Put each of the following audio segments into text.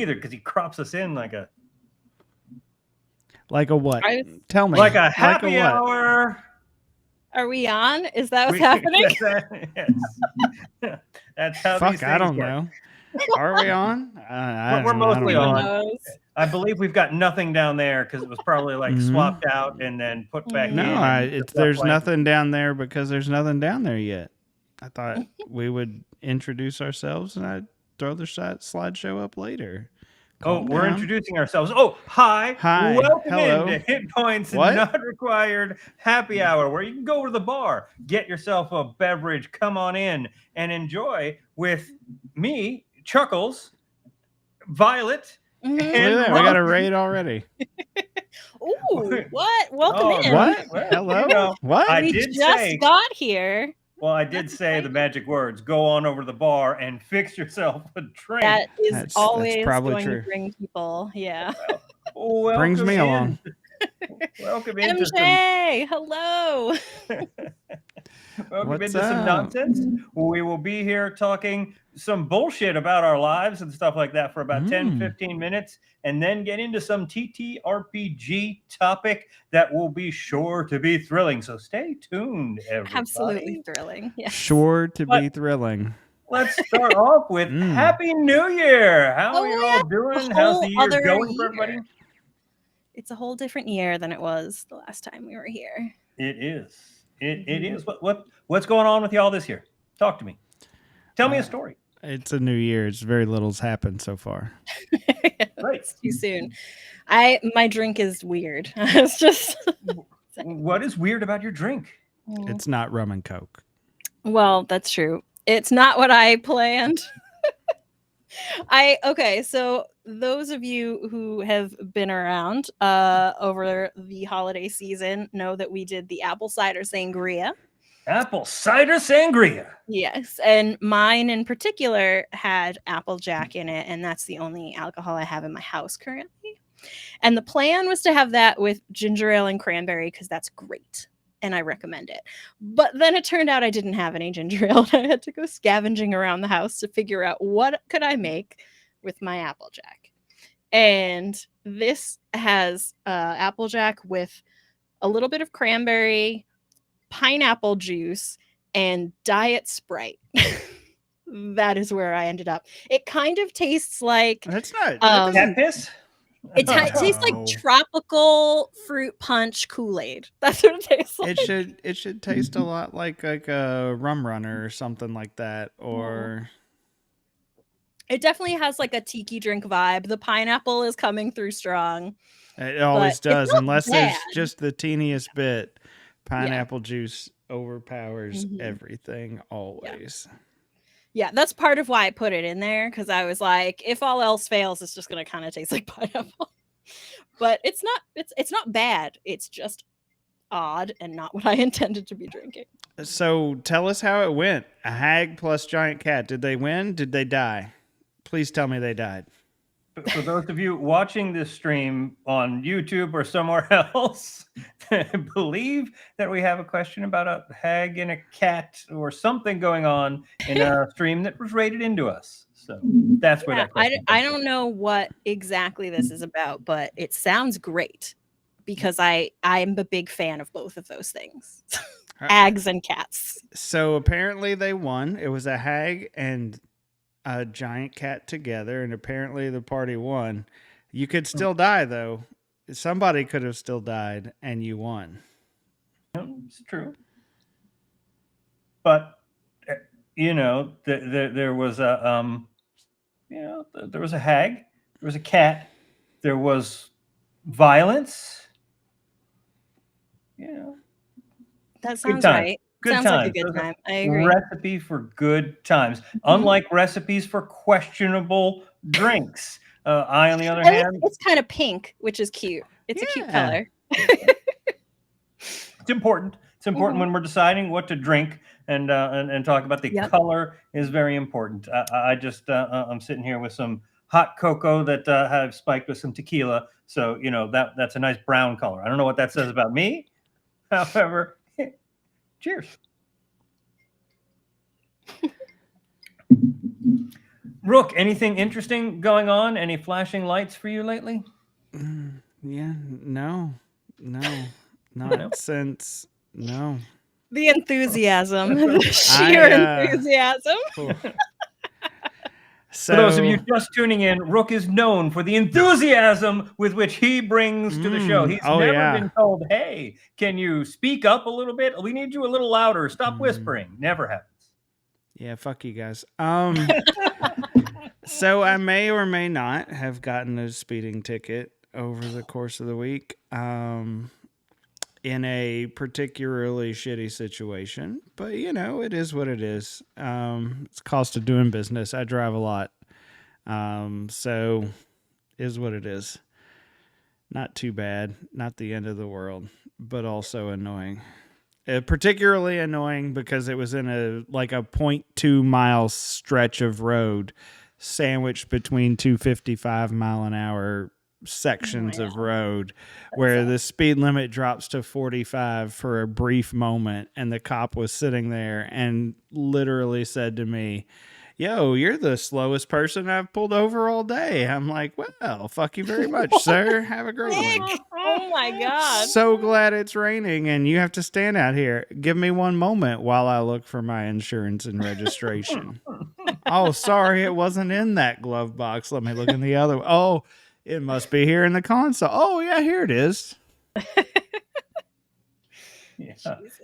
either because he crops us in like a what? Tell me. Like a happy hour. Are we on? Is that what's happening? Yes. That's how these things I don't work. know. Are we on? We're mostly on. Knows? I believe we've got nothing down there because it was probably like swapped out and then put back in. No, there's nothing down there because there's nothing down there yet. I thought we would introduce ourselves and I'd throw the slideshow up later. We're introducing ourselves. Oh, hi. Welcome into Hit Points Not Required Happy Hour, where you can go over to the bar, get yourself a beverage, come on in, and enjoy with me, Chuckles, Violet, and we got a raid already. Ooh, what? Welcome in. What? Hello? What? We just got here. Well, I did say the magic words. Go on over to the bar and fix yourself a drink. That is always going to bring people. Yeah. Well, brings me along. Welcome into MJ, hello. Welcome into some nonsense. We will be here talking some bullshit about our lives and stuff like that for about 10-15 minutes, and then get into some TTRPG topic that will be sure to be thrilling. So stay tuned, everybody. Absolutely thrilling. Yes. Sure to be thrilling. Let's start off with Happy New Year. How are you all doing? How's the year going for everybody? It's a whole different year than it was the last time we were here. It is. It is. What's going on with y'all this year? Talk to me. Tell me a story. It's a new year. It's very little's happened so far. Right. It's too soon. My drink is weird. It's just. What is weird about your drink? It's not rum and coke. Well, that's true. It's not what I planned. So those of you who have been around over the holiday season know that we did the apple cider sangria. Apple cider sangria. Yes, and mine in particular had Applejack in it, and that's the only alcohol I have in my house currently. And the plan was to have that with ginger ale and cranberry because that's great. And I recommend it. But then it turned out I didn't have any ginger ale. I had to go scavenging around the house to figure out what could I make with my Applejack. And this has Applejack with a little bit of cranberry, pineapple juice, and Diet Sprite. That is where I ended up. It kind of tastes like... That's not... cat piss? It tastes like tropical fruit punch Kool-Aid. That's what it tastes like. It should taste a lot like a rum runner or something like that. Or it definitely has like a tiki drink vibe. The pineapple is coming through strong. It always does, unless there's just the teeniest bit. Pineapple juice overpowers everything always. Yeah, that's part of why I put it in there, because I was like, if all else fails, it's just going to kind of taste like pineapple. But it's not bad. It's just odd and not what I intended to be drinking. So tell us how it went. A hag plus giant cat. Did they win? Did they die? Please tell me they died. For those of you watching this stream on YouTube or somewhere else, I believe that we have a question about a hag and a cat or something going on in a stream that was rated into us. So that's where that question I don't know what exactly this is about, but it sounds great because I'm a big fan of both of those things. Hags and cats. So apparently they won. It was a hag and a giant cat together, and apparently the party won. You could still die, though. Somebody could have still died, and you won. It's true. But there was a there was a hag, there was a cat, there was violence. That sounds right. Good Sounds times. like a good time. I agree. Recipe for good times. Unlike recipes for questionable drinks. I, on the other hand... It's kind of pink, which is cute. It's a cute color. It's important. It's important when we're deciding what to drink and talk about the color is very important. I'm sitting here with some hot cocoa that I've spiked with some tequila. So, that's a nice brown color. I don't know what that says about me. However... Cheers. Rook, anything interesting going on? Any flashing lights for you lately? Yeah, no, not since. No. The enthusiasm, the sheer enthusiasm. So, for those of you just tuning in, Rook is known for the enthusiasm with which he brings to the show. He's never been told, hey, can you speak up a little bit? We need you a little louder. Stop whispering. Never happens. Yeah, fuck you guys. So I may or may not have gotten a speeding ticket over the course of the week. In a particularly shitty situation, but it is what it is. It's cost of doing business. I drive a lot. So is what it is. Not too bad. Not the end of the world, but also annoying. Particularly annoying because it was in a 0.2 mile stretch of road sandwiched between 255 mile an hour sections of road where the speed limit drops to 45 for a brief moment, and the cop was sitting there and literally said to me, yo, you're the slowest person I've pulled over all day. I'm like, well, fuck you very much, sir. Have a great one. Oh my God. So glad it's raining and you have to stand out here. Give me one moment while I look for my insurance and registration. Oh, sorry, it wasn't in that glove box. Let me look in the other one. Oh, it must be here in the console. Oh, yeah, here it is. Yeah.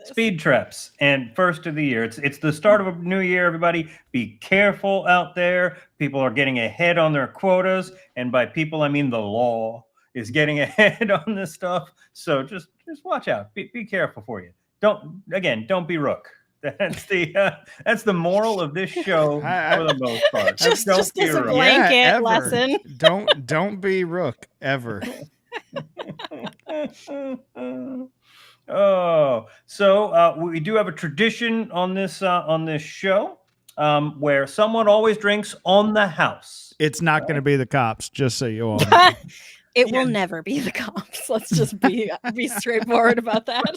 Speed traps and first of the year. It's the start of a new year, everybody. Be careful out there. People are getting ahead on their quotas. And by people, I mean the law is getting ahead on this stuff. So just watch out. Be careful for you. Don't be Rook. That's the moral of this show for the most part. Just as a blanket lesson. Don't be Rook ever. Oh, so we do have a tradition on this show where someone always drinks on the house. It's not going to be the cops, just so you all know. It will never be the cops. Let's just be straightforward about that.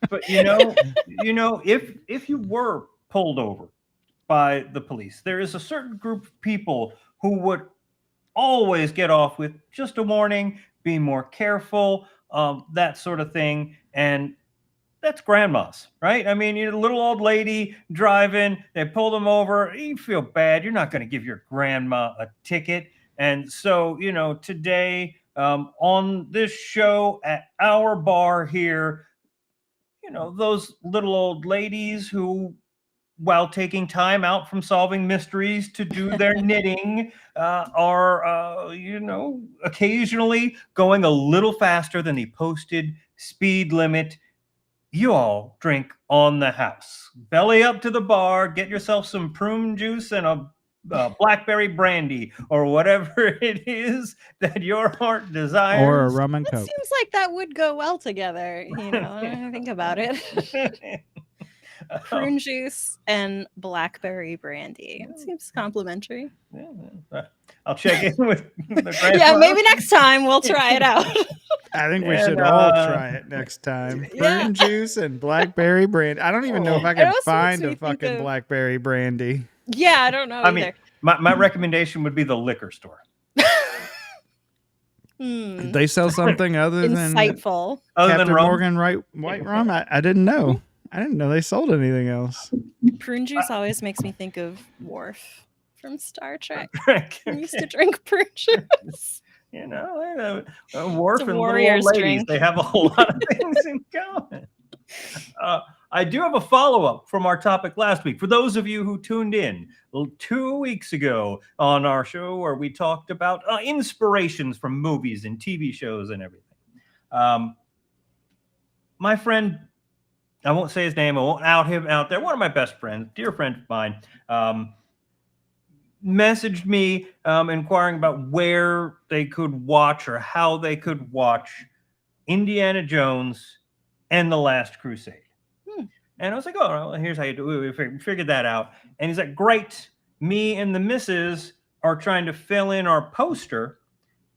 But if you were pulled over by the police, there is a certain group of people who would always get off with just a warning, be more careful, that sort of thing. And that's grandmas, right? I mean, you're a little old lady driving, they pull them over, you feel bad. You're not going to give your grandma a ticket. And so, today on this show at our bar here, those little old ladies who, while taking time out from solving mysteries to do their knitting, are, occasionally going a little faster than the posted speed limit. You all drink on the house. Belly up to the bar, get yourself some prune juice and a blackberry brandy or whatever it is that your heart desires. Or a rum and coke. It seems like that would go well together, think about it. Prune juice and blackberry brandy. It seems complimentary. Yeah. I'll check in with the grandma. Yeah, maybe next time we'll try it out. I think we should all try it next time. Prune juice and blackberry brandy. I don't even know if I can find a fucking blackberry brandy. Yeah, I don't know either. Mean, my recommendation would be the liquor store. They sell something other than insightful. Captain Morgan white rum? I didn't know. I didn't know they sold anything else. Prune juice always makes me think of Worf from Star Trek. He used to drink prune juice. Worf and little old ladies, they have a whole lot of things in common. I do have a follow-up from our topic last week. For those of you who tuned in 2 weeks ago on our show where we talked about inspirations from movies and TV shows and everything. My friend, I won't say his name, I won't out him out there, one of my best friends, dear friend of mine, messaged me inquiring about where they could watch or how they could watch Indiana Jones and The Last Crusade. And I was like, oh, well, here's how you do it. We figured that out. And he's like, great. Me and the missus are trying to fill in our poster.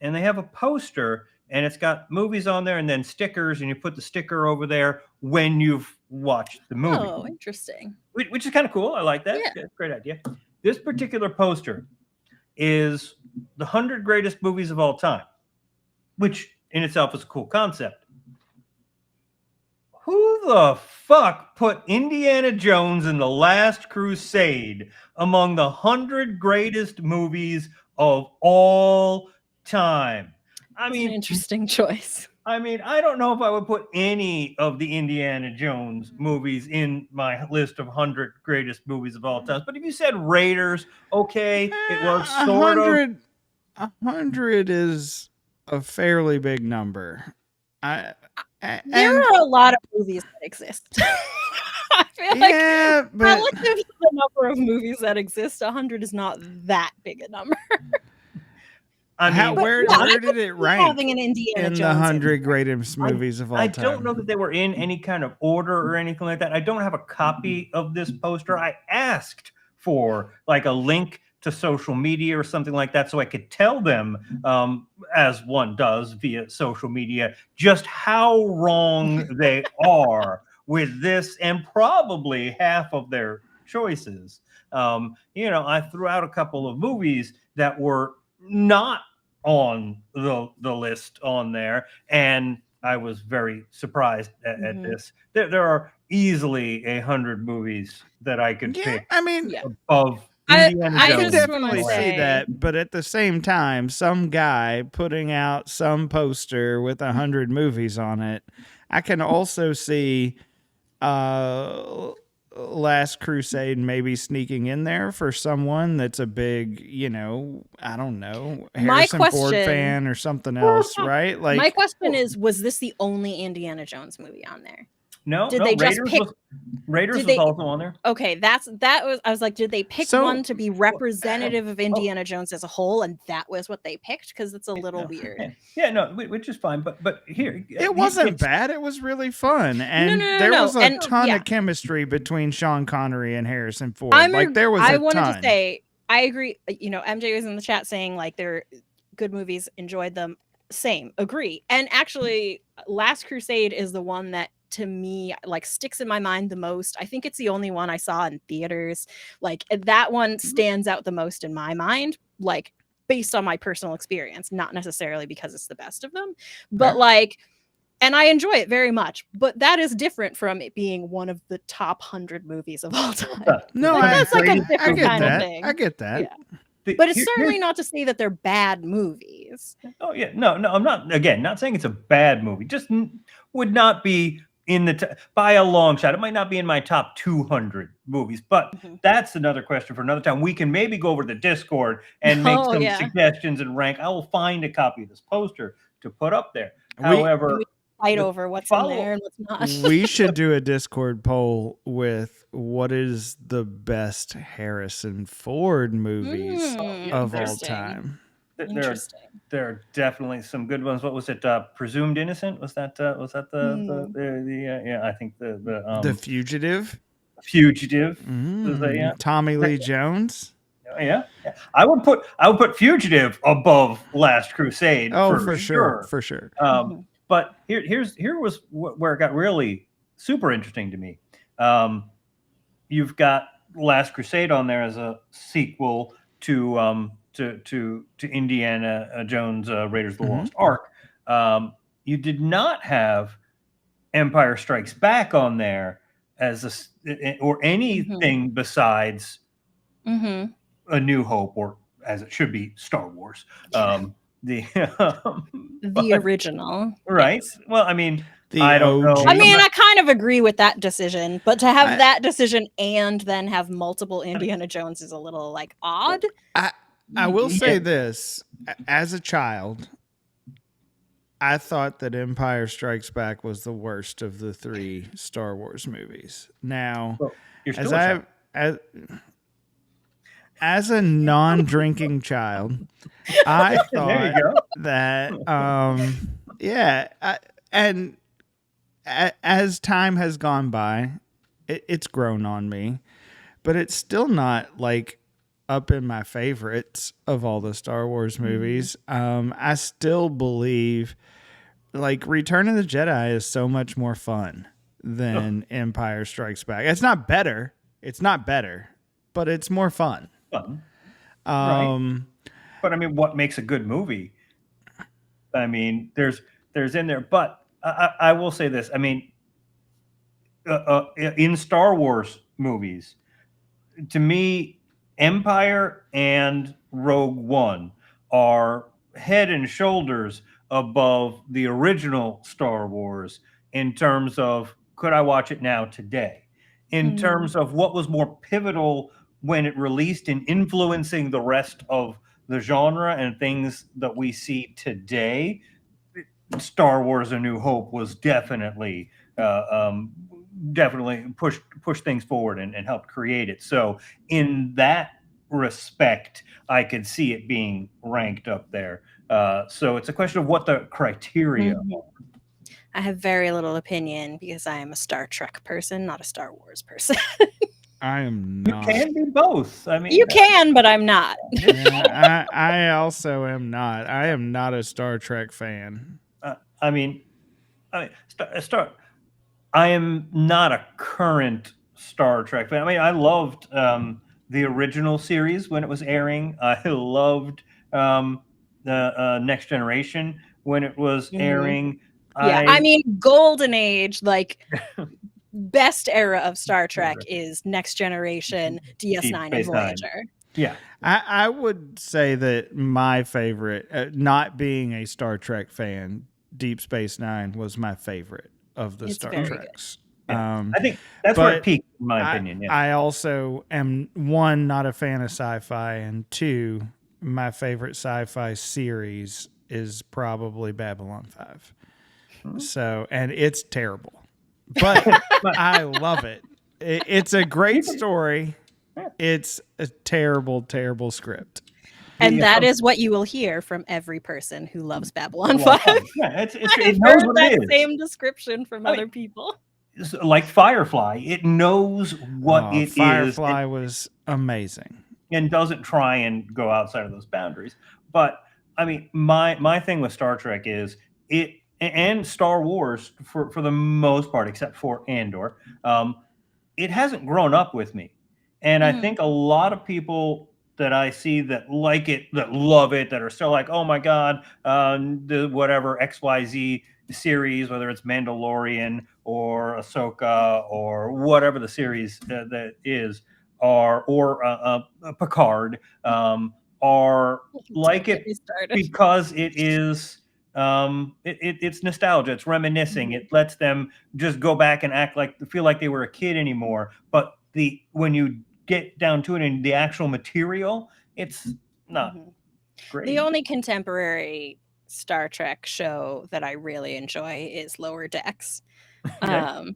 And they have a poster, and it's got movies on there and then stickers. And you put the sticker over there when you've watched the movie. Oh, interesting. Which is kind of cool. I like that. Yeah. Great idea. This particular poster is the 100 greatest movies of all time, which in itself is a cool concept. Who the fuck put Indiana Jones and the Last Crusade among the 100 greatest movies of all time? That's an interesting choice. I mean, I don't know if I would put any of the Indiana Jones movies in my list of 100 greatest movies of all time. But if you said Raiders, okay, it works sort of. 100 is a fairly big number. There are a lot of movies that exist. I feel like relative to the number of movies that exist, 100 is not that big a number. I mean, where did it rank having an Indiana in Jones the 100 greatest movies of all time? I don't know that they were in any kind of order or anything like that. I don't have a copy of this poster. I asked for like a link to social media or something like that so I could tell them, as one does via social media, just how wrong they are with this and probably half of their choices. I threw out a couple of movies that were not on the list on there, and I was very surprised at this. There are easily 100 movies that I could pick. I mean, above Indiana I Jones. can definitely see that, but at the same time, some guy putting out some poster with 100 movies on it, I can also see Last Crusade maybe sneaking in there for someone that's a big, I don't know, Harrison Ford fan or something else, right? Like, my question is, was this the only Indiana Jones movie on there? No, did they just pick? Raiders was also on there. Okay, I was like, did they pick one to be representative of Indiana Jones as a whole, and that was what they picked? Because it's a little weird. Which is fine, but here it wasn't bad. It was really fun, and there was a ton of chemistry between Sean Connery and Harrison Ford. I wanted to say, I agree. MJ was in the chat saying like they're good movies, enjoyed them. Same, agree. And actually, Last Crusade is the one that, to me, like sticks in my mind the most. I think it's the only one I saw in theaters. Like that one stands out the most in my mind, like based on my personal experience, not necessarily because it's the best of them, but and I enjoy it very much. But that is different from it being one of the top 100 movies of all time. No, that's like a different kind of thing. I get that. Yeah. But it's certainly not to say that they're bad movies. Oh yeah, no, I'm not saying it's a bad movie. Just would not be in the by a long shot. It might not be in my top 200 movies, but that's another question for another time. We can maybe go over to the Discord and make some suggestions and rank. I will find a copy of this poster to put up there. However, we fight over what's in there and what's not. We should do a Discord poll with what is the best Harrison Ford movies of all time. Interesting. There are definitely some good ones. What was it? Presumed Innocent? Was that the I think The Fugitive. Tommy Lee Jones. Yeah. I would put Fugitive above Last Crusade. Oh, for sure. But here was where it got really super interesting to me. You've got Last Crusade on there as a sequel to Indiana Jones Raiders of the Lost Ark. You did not have Empire Strikes Back on there as or anything besides A New Hope, or as it should be, Star Wars. The original, right? Yes. Well, I mean, I don't know. I mean, I kind of agree with that decision, but to have that decision and then have multiple Indiana Jones is a little like odd. I will say this: as a child, I thought that Empire Strikes Back was the worst of the 3 Star Wars movies. Now, as a non-drinking child, I thought that, and as time has gone by, it's grown on me, but it's still not like up in my favorites of all the Star Wars movies. I still believe like Return of the Jedi is so much more fun than Empire Strikes Back. It's not better, but it's more fun. Right. But I mean, what makes a good movie? I mean, there's in there, but I will say this. I mean, in Star Wars movies, to me, Empire and Rogue One are head and shoulders above the original Star Wars in terms of could I watch it now today? In terms of what was more pivotal when it released in influencing the rest of the genre and things that we see today, Star Wars: A New Hope was definitely definitely pushed things forward and helped create it. So in that respect, I could see it being ranked up there. So it's a question of what the criteria. I have very little opinion because I am a Star Trek person, not a Star Wars person. I am You not. can be both. I mean, You can, but I'm not. Yeah, I also am not. I am not a Star Trek fan. I mean, I am not a current Star Trek fan. I mean, I loved the original series when it was airing. I loved the Next Generation when it was airing. Yeah, I mean, golden age, like best era of Star Trek is Next Generation, DS9, and Voyager. Yeah. I would say that my favorite, not being a Star Trek fan, Deep Space Nine was my favorite of the Star Treks. Yeah. I think that's where it peaked, in my opinion. Yeah. I also am, one, not a fan of sci-fi, and two, my favorite sci-fi series is probably Babylon 5. So, and it's terrible, but I love it. It's a great story. It's a terrible, terrible script. And that is what you will hear from every person who loves Babylon 5. Yeah, I've heard that same description from other people. Like Firefly, it knows what it Firefly was amazing. And doesn't try and go outside of those boundaries. But I mean, my thing with Star Trek is it, and Star Wars for the most part, except for Andor, it hasn't grown up with me. And I think a lot of people that I see that like it, that love it, that are still like, oh my God, the whatever XYZ series, whether it's Mandalorian or Ahsoka or whatever the series that is, or Picard, are like it because it is it's nostalgia, it's reminiscing. It lets them just go back and feel like they were a kid anymore. But when you get down to it in the actual material, it's not great. The only contemporary Star Trek show that I really enjoy is Lower Decks. Even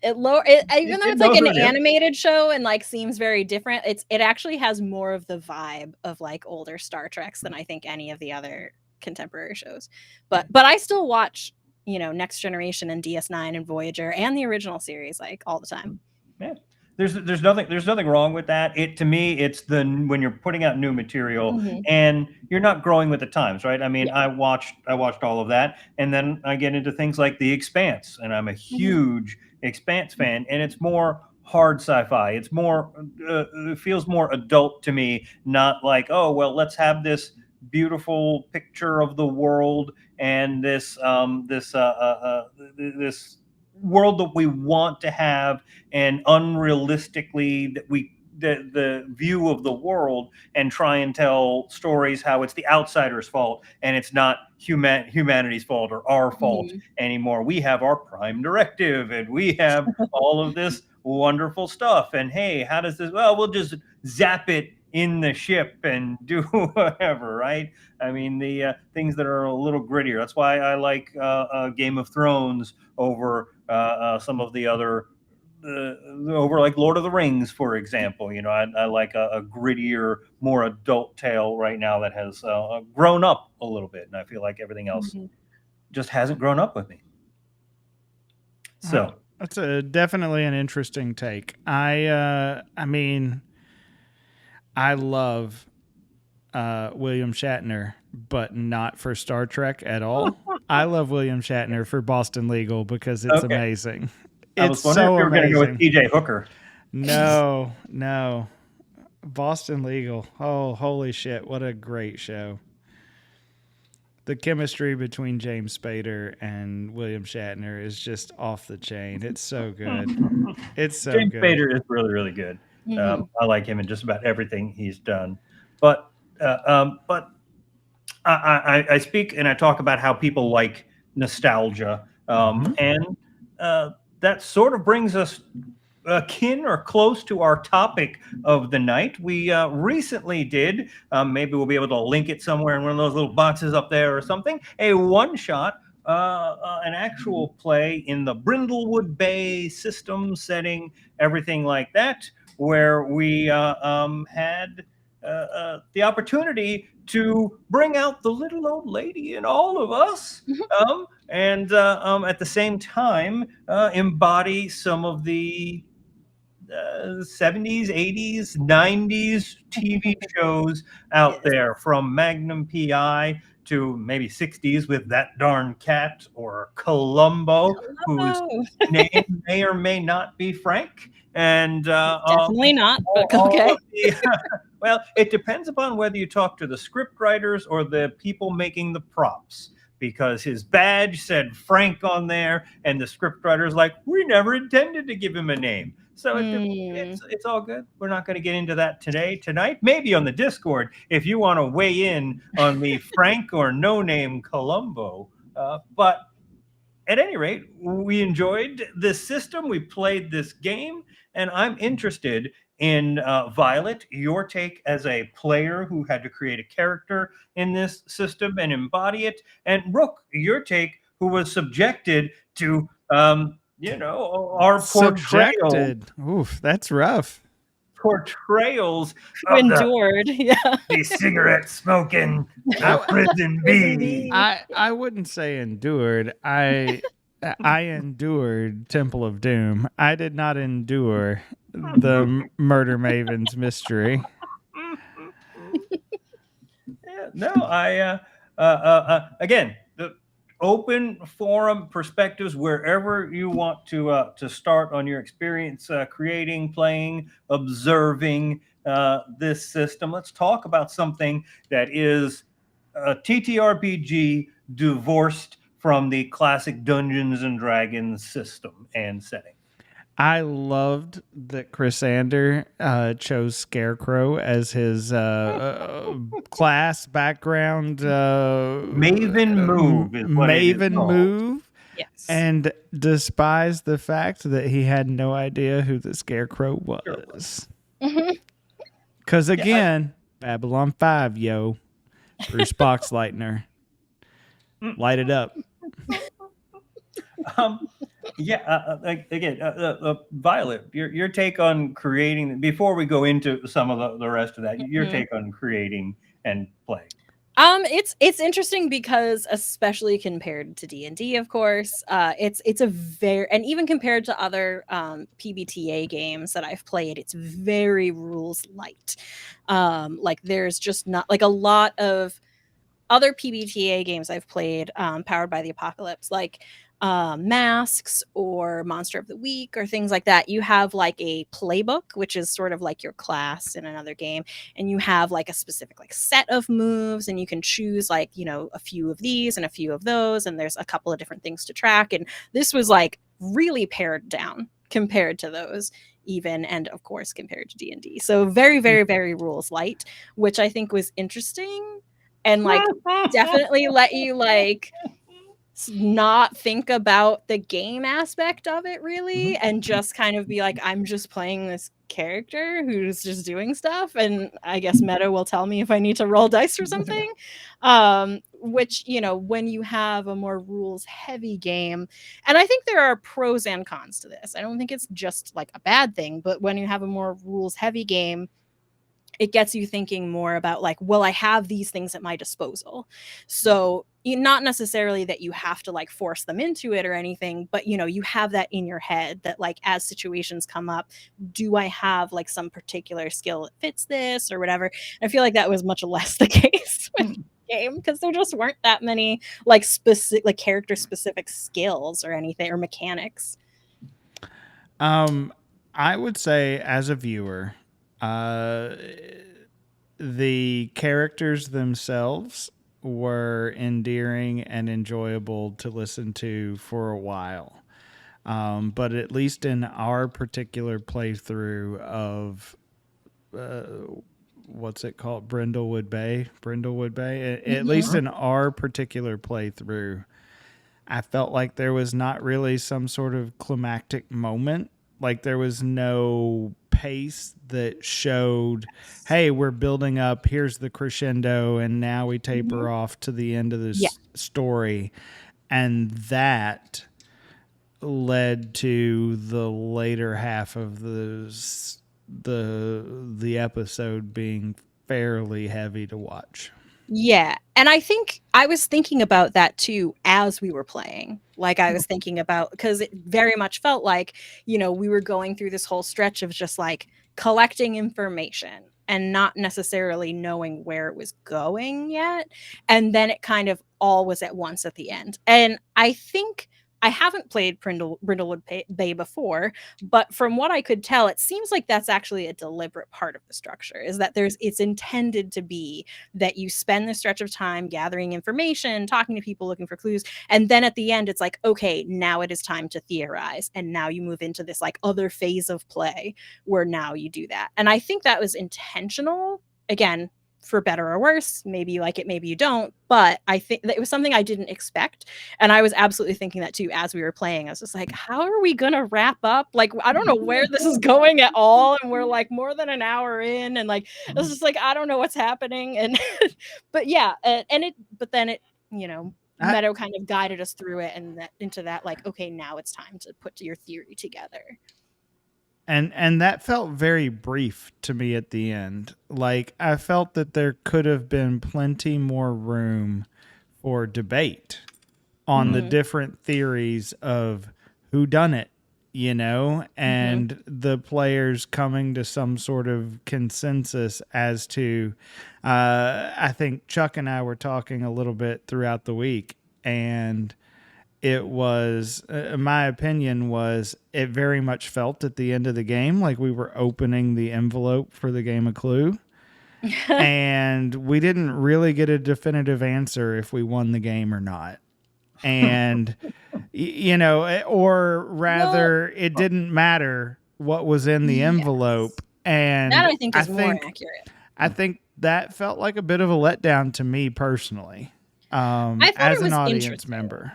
though it's like an animated show and like seems very different, it actually has more of the vibe of like older Star Treks than I think any of the other contemporary shows. But I still watch, Next Generation and DS9 and Voyager and the original series like all the time. Yeah. There's nothing wrong with that. To me, it's when you're putting out new material and you're not growing with the times, right? I mean, I watched all of that, and then I get into things like The Expanse, and I'm a huge Expanse fan, and it's more hard sci-fi. It's more it feels more adult to me, not like, oh well, let's have this beautiful picture of the world and this world that we want to have, and unrealistically that the view of the world, and try and tell stories how it's the outsider's fault and it's not humanity's fault or our fault anymore. We have our prime directive and we have all of this wonderful stuff, and hey, how does this, well, we'll just zap it in the ship and do whatever, right? I mean, the things that are a little grittier. That's why I like Game of Thrones over some of the other, over like Lord of the Rings, for example. I like a grittier, more adult tale right now that has grown up a little bit, and I feel like everything else just hasn't grown up with me. So that's definitely an interesting take. I mean, I love William Shatner, but not for Star Trek at all. I love William Shatner for Boston Legal because it's amazing. I was wondering if you were going to go with TJ Hooker. No. Boston Legal. Oh, holy shit. What a great show. The chemistry between James Spader and William Shatner is just off the chain. It's so good. It's so James good. Spader is really, really good. Mhm. I like him in just about everything he's done. But I speak and I talk about how people like nostalgia, and that sort of brings us akin or close to our topic of the night. We recently did, maybe we'll be able to link it somewhere in one of those little boxes up there or something, a one shot, an actual play in the BrindlewoodBay system setting, everything like that, where we had the opportunity to bring out the little old lady in all of us, and at the same time embody some of the 70s, 80s, 90s TV shows out Yes. there, from Magnum PI to maybe 60s with That Darn Cat, or Columbo, whose Oh, name may or may not be Frank. And definitely not, but all okay. of the, well, it depends upon whether you talk to the script writers or the people making the props, because his badge said Frank on there, and the script writer's like, we never intended to give him a name. So it's all good. We're not going to get into that tonight. Maybe on the Discord, if you want to weigh in on the Frank or no name Columbo. But at any rate, we enjoyed this system. We played this game, and I'm interested in Violet, your take as a player who had to create a character in this system and embody it, and Rook, your take, who was subjected to, our Subjected. Oof, that's rough. portrayals Who of endured. Yeah. the cigarette smoking I, prison bee. I wouldn't say endured. I endured Temple of Doom. I did not endure the Murder Maven's mystery. Yeah, no, again, the open forum perspectives wherever you want to start on your experience creating, playing, observing this system. Let's talk about something that is a TTRPG divorced from the classic Dungeons and Dragons system and setting. I loved that Chrysander chose Scarecrow as his class background. Maven move is what it is Maven called. move. Yes. And despised the fact that he had no idea who the Scarecrow was. Because again, Babylon 5, yo. Bruce Boxleitner. Light it up. Again, Violet, your take on creating, before we go into some of the rest of that, your take on creating and playing. It's interesting because, especially compared to D&D, of course, it's a very, and even compared to other PBTA games that I've played, it's very rules light. Like there's just not like a lot of other PBTA games I've played, powered by the apocalypse, like Masks or Monster of the Week or things like that. You have like a playbook, which is sort of like your class in another game, and you have like a specific like set of moves, and you can choose like, you know, a few of these and a few of those, and there's a couple of different things to track. And this was like really pared down compared to those, even, and of course compared to D&D. So very, very, very rules light, which I think was interesting, and like definitely let you like not think about the game aspect of it really, and just kind of be like, I'm just playing this character who's just doing stuff, and I guess meta will tell me if I need to roll dice or something. Which, you know, when you have a more rules heavy game, and I think there are pros and cons to this, I don't think it's just like a bad thing, but when you have a more rules heavy game, it gets you thinking more about like, well, I have these things at my disposal. So not necessarily that you have to like force them into it or anything, but you know, you have that in your head that like, as situations come up, do I have like some particular skill that fits this or whatever? I feel like that was much less the case with the game, because there just weren't that many like specific, like character specific skills or anything, or mechanics. I would say as a viewer, The characters themselves were endearing and enjoyable to listen to for a while. But at least in our particular playthrough of what's it called, Brindlewood Bay, at least in our particular playthrough, I felt like there was not really some sort of climactic moment. Like there was no pace that showed, hey, we're building up, here's the crescendo, and now we taper off to the end of this story. And that led to the later half of the episode being fairly heavy to watch. Yeah. And I think I was thinking about that too as we were playing. Like I was thinking about, because it very much felt like, we were going through this whole stretch of just like collecting information and not necessarily knowing where it was going yet. And then it kind of all was at once at the end. And I think I haven't played Brindlewood Bay before, but from what I could tell, it seems like that's actually a deliberate part of the structure, is that it's intended to be that you spend the stretch of time gathering information, talking to people, looking for clues, and then at the end it's like, okay, now it is time to theorize, and now you move into this like other phase of play where now you do that. And I think that was intentional, again, for better or worse. Maybe you like it, maybe you don't, but I think that it was something I didn't expect. And I was absolutely thinking that too as we were playing. I was just like, how are we gonna wrap up? Like, I don't know where this is going at all, and we're like more than an hour in, and like it's just like I don't know what's happening. And but yeah, but then it Meadow kind of guided us through it and into that, like, okay, now it's time to put your theory together. And that felt very brief to me at the end. Like I felt that there could have been plenty more room for debate on the different theories of who done it, and the players coming to some sort of consensus as to, I think Chuck and I were talking a little bit throughout the week, and it was, my opinion was, it very much felt at the end of the game like we were opening the envelope for the game of Clue. And we didn't really get a definitive answer if we won the game or not. And, or rather, it didn't matter what was in the envelope. And that I think is more accurate. I think that felt like a bit of a letdown to me personally, I thought as it was an audience member.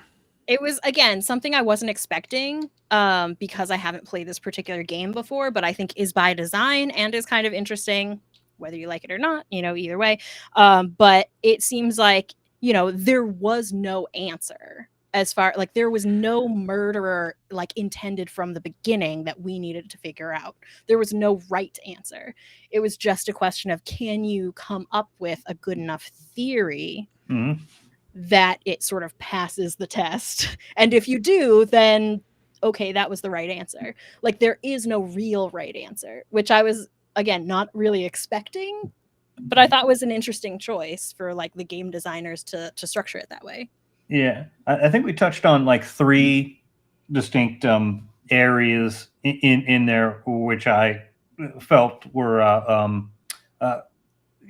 It was, again, something I wasn't expecting, because I haven't played this particular game before, but I think is by design and is kind of interesting, whether you like it or not, either way. But it seems like, there was no answer, as far like there was no murderer like intended from the beginning that we needed to figure out. There was no right answer. It was just a question of, can you come up with a good enough theory that it sort of passes the test? And if you do, then okay, that was the right answer. Like there is no real right answer, which I was, again, not really expecting, but I thought was an interesting choice for like the game designers to structure it that way. Yeah, I think we touched on like three distinct areas in there, which I felt were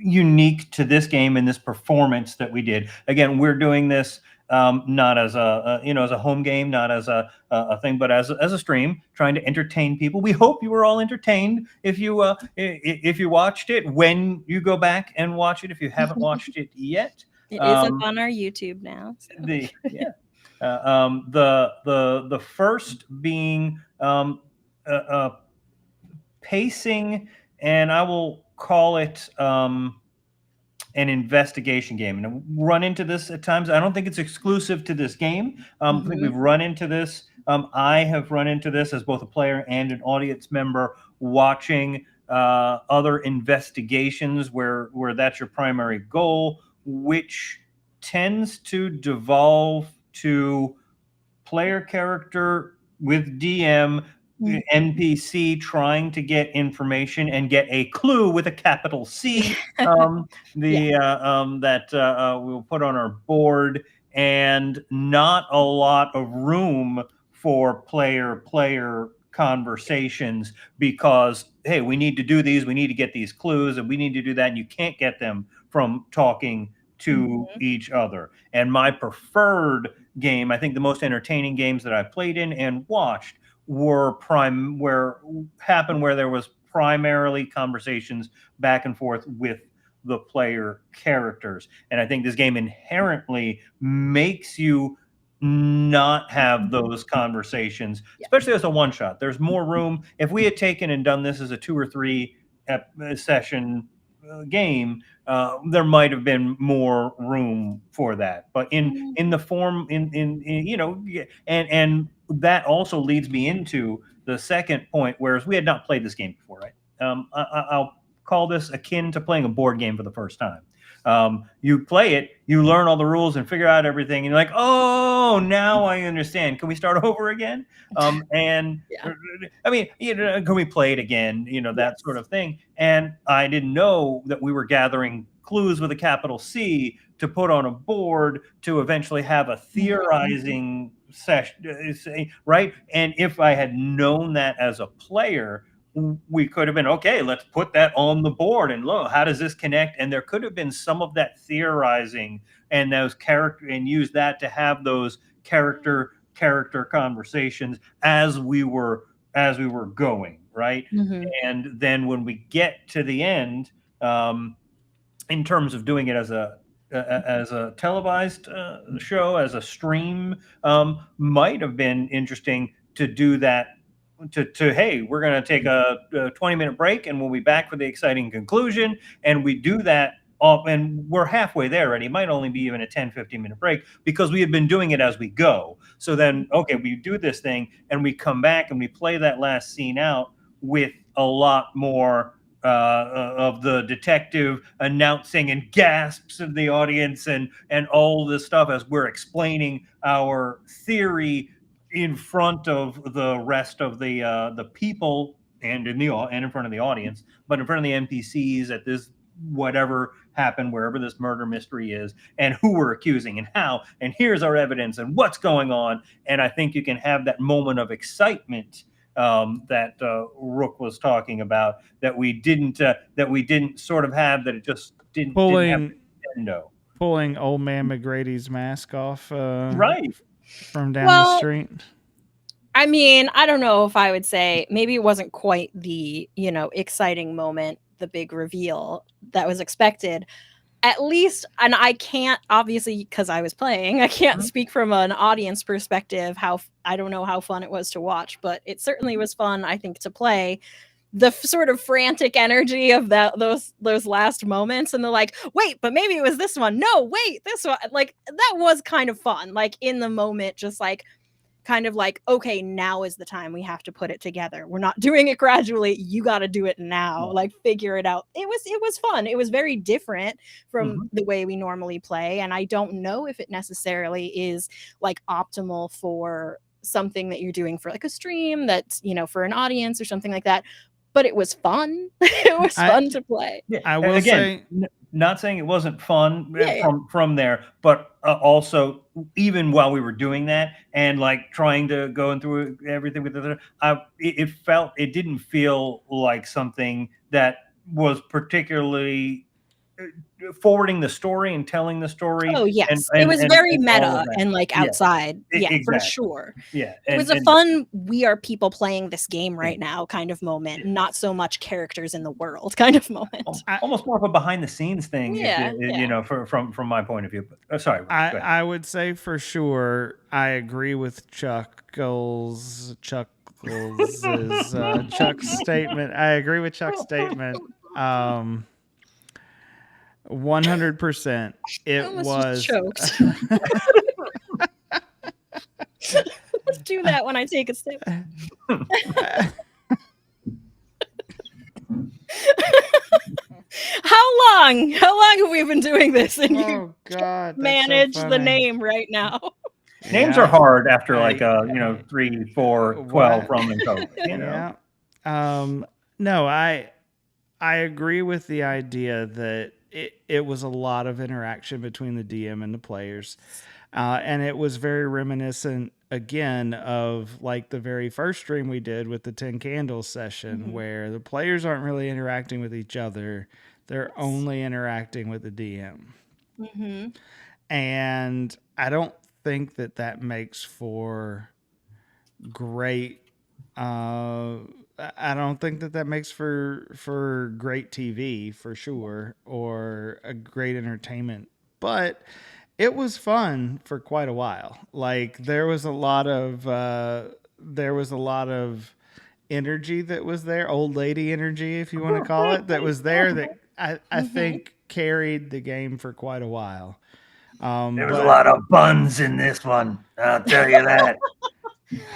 unique to this game and this performance that we did. Again, we're doing this not as a as a home game, not as a thing, but as a stream, trying to entertain people. We hope you were all entertained if you watched it. When you go back and watch it, if you haven't watched it yet, it is up on our YouTube now. So. The first being pacing, and I will call it an investigation game. And I run into this at times. I don't think it's exclusive to this game. I think we've run into this. I have run into this as both a player and an audience member watching other investigations where that's your primary goal, which tends to devolve to player character with DM, NPC trying to get information and get a clue with a capital C that we'll put on our board, and not a lot of room for player conversations because, hey, we need to do these, we need to get these clues, and we need to do that, and you can't get them from talking to each other. And my preferred game, I think the most entertaining games that I played in and watched were where there was primarily conversations back and forth with the player characters. And I think this game inherently makes you not have those conversations, especially as a one shot. There's more room. If we had taken and done this as a 2 or 3 session game, there might have been more room for that. But in the form in and that also leads me into the second point, whereas we had not played this game before, right? I'll call this akin to playing a board game for the first time. You play it, you learn all the rules and figure out everything, and you're like, oh, now I understand. Can we start over again? And I mean, can we play it again? That sort of thing. And I didn't know that we were gathering clues with a capital C to put on a board to eventually have a theorizing session, right? And if I had known that as a player, we could have been, okay, let's put that on the board and look, how does this connect? And there could have been some of that theorizing and use that to have those character conversations as we were going, right? And then when we get to the end, in terms of doing it as a televised show, as a stream, might have been interesting to do that. Hey, we're going to take a 20-minute break and we'll be back for the exciting conclusion. And we do that and we're halfway there already. It might only be even a 10-15-minute break because we had been doing it as we go. So then, okay, we do this thing and we come back and we play that last scene out with a lot more of the detective announcing and gasps of the audience and all this stuff as we're explaining our theory in front of the rest of the people and in front of the audience, but in front of the NPCs at this whatever happened, wherever this murder mystery is, and who we're accusing and how, and here's our evidence and what's going on. And I think you can have that moment of excitement that Rook was talking about that we didn't sort of have, that it just didn't have Nintendo. Pulling old man McGrady's mask off right from down the street. I mean, I don't know if I would say, maybe it wasn't quite the, exciting moment, the big reveal that was expected. At least, and I can't, obviously, because I was playing, I can't speak from an audience perspective. I don't know how fun it was to watch, but it certainly was fun, I think, to play. The sort of frantic energy of those last moments, and they're like, wait, but maybe it was this one. No, wait, this one. Like, that was kind of fun. Like, in the moment, just like, kind of like, okay, now is the time, we have to put it together. We're not doing it gradually. You got to do it now. Like, figure it out. It was fun. It was very different from the way we normally play. And I don't know if it necessarily is like optimal for something that you're doing for like a stream that's, for an audience or something like that. But it was fun. It was fun to play. Yeah, I will say, not saying it wasn't fun from there, but also even while we were doing that and like trying to go through everything with it didn't feel like something that was particularly forwarding the story and telling the story. Oh yes, it was very meta and like outside. Yeah, exactly. For sure. Yeah, it was a fun, we are people playing this game right now kind of moment, not so much characters in the world kind of moment. Almost more of a behind the scenes thing, from my point of view. Sorry, I would say for sure I agree with Chuck's statement. I agree with Chuck's statement. 100%. It was choked. Let's do that when I take a sip. How long have we been doing this? And you manage the name right now. Names are hard after 3, 4, 12 rum and coke. No, I agree with the idea that it was a lot of interaction between the DM and the players. And it was very reminiscent again of like the very first stream we did with the 10 candles session, where the players aren't really interacting with each other. They're only interacting with the DM. And I don't think that makes for great I don't think that makes for great TV for sure, or a great entertainment. But it was fun for quite a while. Like there was a lot of energy that was there, old lady energy, if you want to call it, that was there, that I think carried the game for quite a while. There was a lot of buns in this one, I'll tell you that.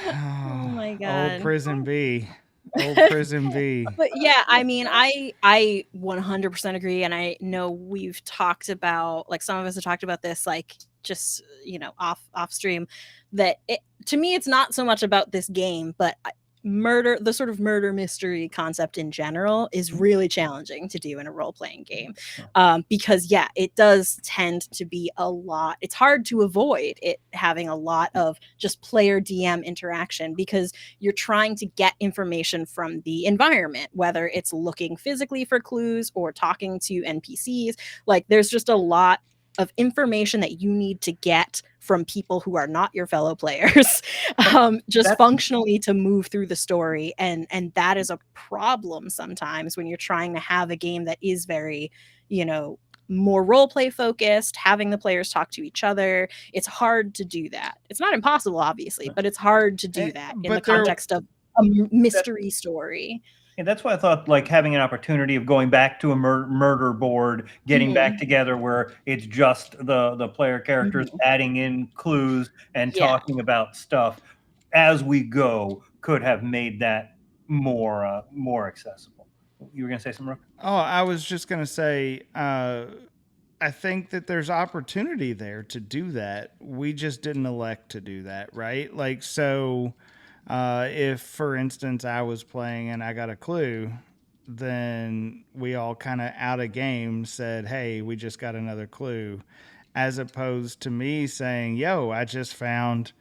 Oh my Old god. prison B. Old prison B. But yeah, I mean, I 100% agree, and I know we've talked about, like, some of us have talked about this, like, just, you know, off stream, that to me it's not so much about this game, but murder, the sort of murder mystery concept in general, is really challenging to do in a role-playing game, because yeah, it does tend to be a lot, it's hard to avoid it having a lot of just player DM interaction, because you're trying to get information from the environment, whether it's looking physically for clues or talking to NPCs. Like there's just a lot of information that you need to get from people who are not your fellow players, just functionally to move through the story. And that is a problem sometimes when you're trying to have a game that is very, you know, more role play focused, having the players talk to each other. It's hard to do that. It's not impossible, obviously, but it's hard to do that in the context of a mystery story. And that's why I thought like having an opportunity of going back to a murder board, getting back together where it's just the player characters adding in clues and talking about stuff as we go could have made that more accessible. You were going to say something, Rook? Oh, I was just going to say, I think that there's opportunity there to do that. We just didn't elect to do that, right? Like, so if, for instance, I was playing and I got a clue, then we all kind of out of game said, hey, we just got another clue, as opposed to me saying, yo, I just found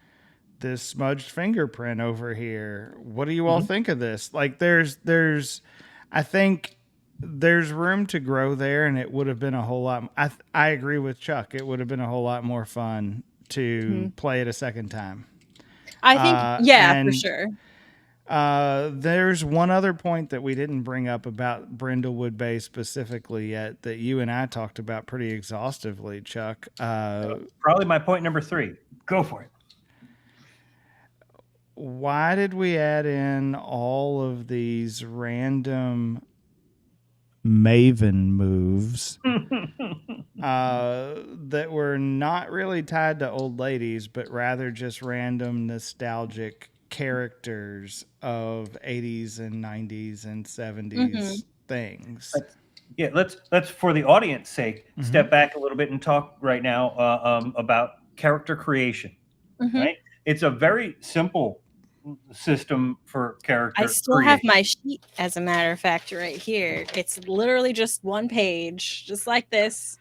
this smudged fingerprint over here. What do you all think of this? Like I think there's room to grow there, and it would have been a whole lot. I agree with Chuck. It would have been a whole lot more fun to play it a second time. I think, for sure. There's one other point that we didn't bring up about BrindlewoodBay specifically yet that you and I talked about pretty exhaustively, Chuck. Probably my point number 3. Go for it. Why did we add in all of these random Maven moves that were not really tied to old ladies, but rather just random nostalgic characters of 80s and 90s and 70s things? Yeah, let's for the audience sake step back a little bit and talk right now about character creation. Right, it's a very simple system for character. I still have my sheet, as a matter of fact, right here. It's literally just one page, just like this.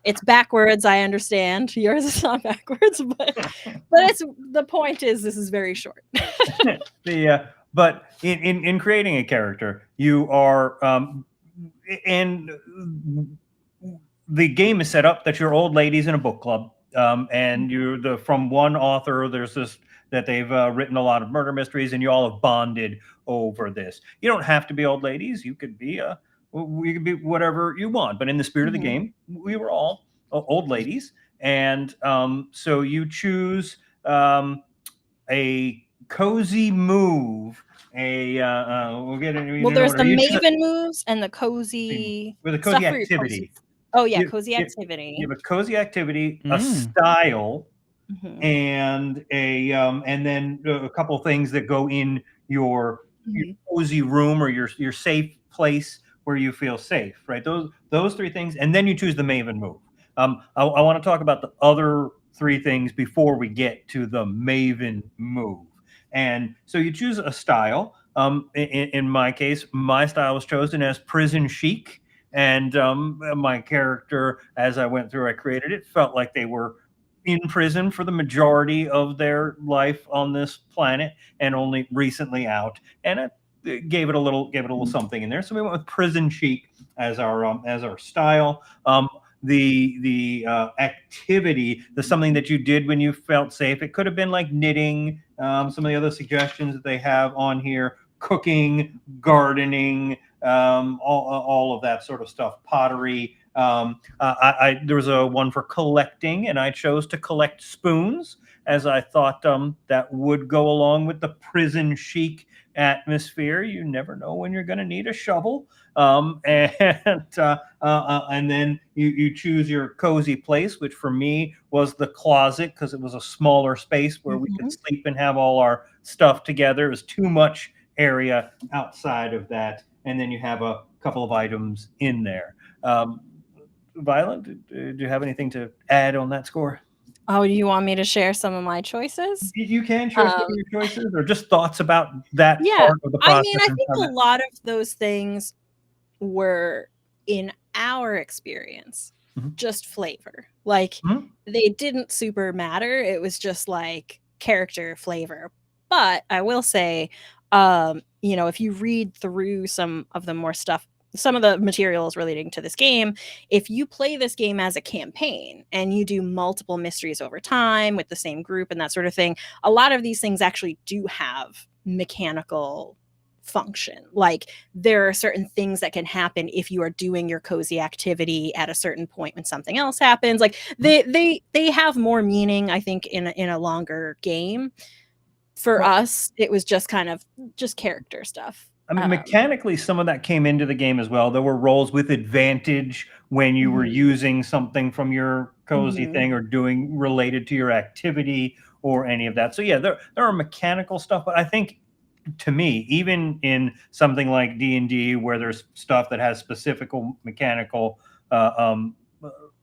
It's backwards, I understand. Yours is not backwards, but it's, the point is this is very short. But in creating a character, you are and the game is set up that you're old ladies in a book club, and you're from one author. There's this that they've written a lot of murder mysteries, and you all have bonded over this. You don't have to be old ladies. You could be whatever you want. But in the spirit of the game, we were all old ladies, and so you choose a cozy move. We'll get into. Well, there's the Maven moves and the cozy. With a cozy activity. Oh yeah, cozy activity. You have a cozy activity, a style, and and then a couple of things that go in your cozy room or your safe place where you feel safe, right? Those 3 things, and then you choose the Maven move. I want to talk about the other 3 things before we get to the Maven move. And so you choose a style. In my case, my style was chosen as prison chic. And my character, as I went through, I created it, felt like they were in prison for the majority of their life on this planet and only recently out, and it gave it a little something in there. So we went with prison chic as our style. The activity, something that you did when you felt safe. It could have been like knitting. Some of the other suggestions that they have on here: cooking, gardening, all of that sort of stuff, pottery. There was a one for collecting, and I chose to collect spoons, as I thought that would go along with the prison chic atmosphere. You never know when you're going to need a shovel. And then you choose your cozy place, which for me was the closet, because it was a smaller space where we could sleep and have all our stuff together. It was too much area outside of that. And then you have a couple of items in there. Violet, do you have anything to add on that score? Oh, do you want me to share some of my choices? You can share some of your choices, or just thoughts about that part of the process. I mean, I think a lot of those things were, in our experience, just flavor. Like, they didn't super matter. It was just like character flavor. But I will say, if you read through some of the materials relating to this game, if you play this game as a campaign and you do multiple mysteries over time with the same group and that sort of thing, a lot of these things actually do have mechanical function. Like, there are certain things that can happen if you are doing your cozy activity at a certain point when something else happens. Like, they have more meaning, I think, in a longer game. For us, it was just kind of just character stuff. I mean, mechanically, some of that came into the game as well. There were rolls with advantage when you were using something from your cozy thing or doing related to your activity or any of that. So yeah, there are mechanical stuff, but I think, to me, even in something like D&D, where there's stuff that has specific mechanical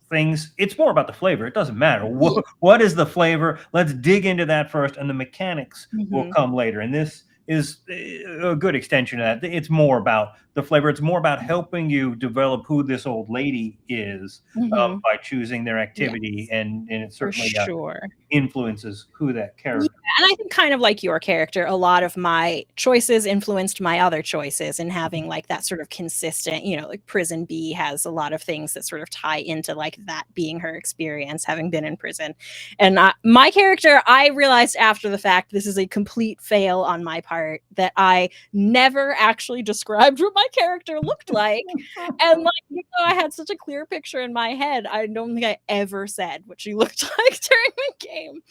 things, it's more about the flavor. It doesn't matter what is the flavor. Let's dig into that first, and the mechanics will come later. And this is a good extension of that. It's more about the flavor. It's more about helping you develop who this old lady is by choosing their activity, and it certainly influences who that character. And I think, kind of like your character, a lot of my choices influenced my other choices, and having like that sort of consistent, like Prison B has a lot of things that sort of tie into like that being her experience, having been in prison. And my character, I realized after the fact, this is a complete fail on my part, that I never actually described what my character looked like. And like, I had such a clear picture in my head, I don't think I ever said what she looked like during the game.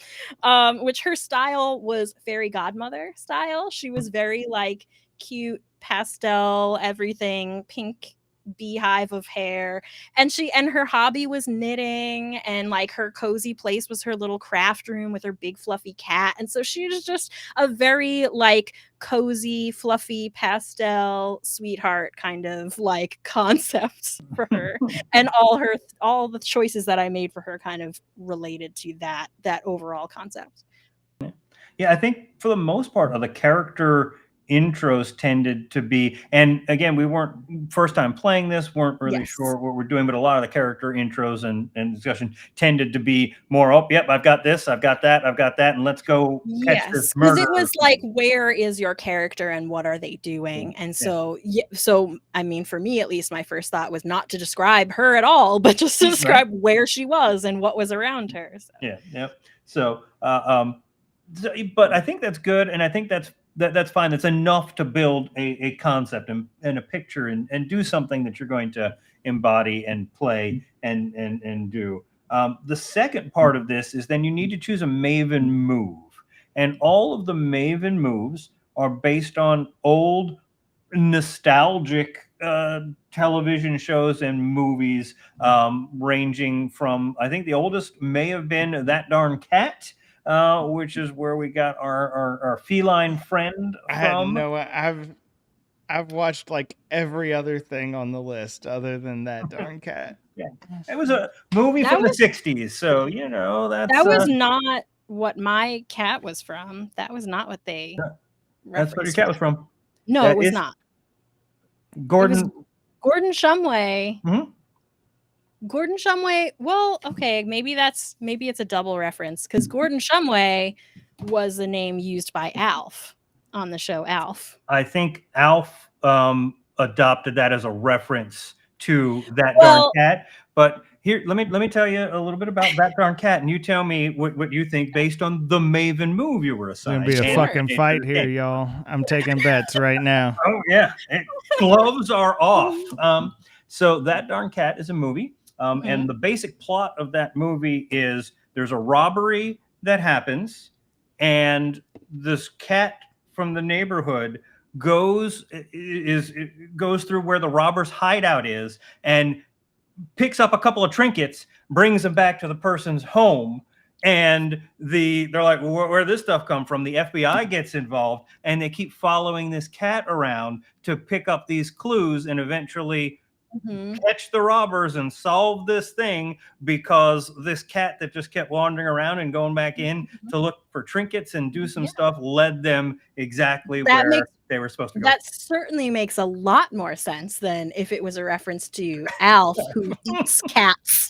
Which her style was fairy godmother style. She was very like cute, pastel, everything, pink beehive of hair, and her hobby was knitting, and like her cozy place was her little craft room with her big fluffy cat. And so she was just a very like cozy, fluffy, pastel sweetheart kind of like concept for her. And all the choices that I made for her kind of related to that overall concept. Yeah, I think for the most part, the character intros tended to be, and again, we weren't first time playing this, weren't really sure what we're doing, but a lot of the character intros and discussion tended to be more, yep, I've got this, I've got that, and let's go catch this murderer. Because it was like, where is your character and what are they doing? And so I mean, for me at least, my first thought was not to describe her at all, but just to describe where she was and what was around her. So. But I think that's good, and I think that's fine. That's enough to build a concept and a picture, and do something that you're going to embody and play and do. The second part of this is then you need to choose a Maven move, and all of the Maven moves are based on old nostalgic television shows and movies, ranging from, I think the oldest may have been That Darn Cat, which is where we got our feline friend from. I've watched like every other thing on the list other than That Darn Cat. Yeah, it was a movie from the 60s, so that was not what my cat was from. That was not what they. That's what your cat was from. No, it was not. Gordon Gordon Shumway. Gordon Shumway. Well, okay, maybe it's a double reference because Gordon Shumway was the name used by Alf on the show Alf. I think Alf adopted that as a reference to that Well, darn cat. But here, let me tell you a little bit about that darn cat, and you tell me what you think based on the Maven move you were It's gonna assigned. be a Sure. fucking fight here, y'all. I'm taking bets right now. Oh yeah, gloves are off. So that darn cat is a movie, and the basic plot of that movie is there's a robbery that happens, and this cat from the neighborhood goes through where the robber's hideout is and picks up a couple of trinkets, brings them back to the person's home, and they're like, well, where'd this stuff come from? The FBI gets involved, and they keep following this cat around to pick up these clues and eventually catch the robbers and solve this thing, because this cat that just kept wandering around and going back in to look for trinkets and do some stuff led them exactly where they were supposed to go. That certainly makes a lot more sense than if it was a reference to Alf who eats cats.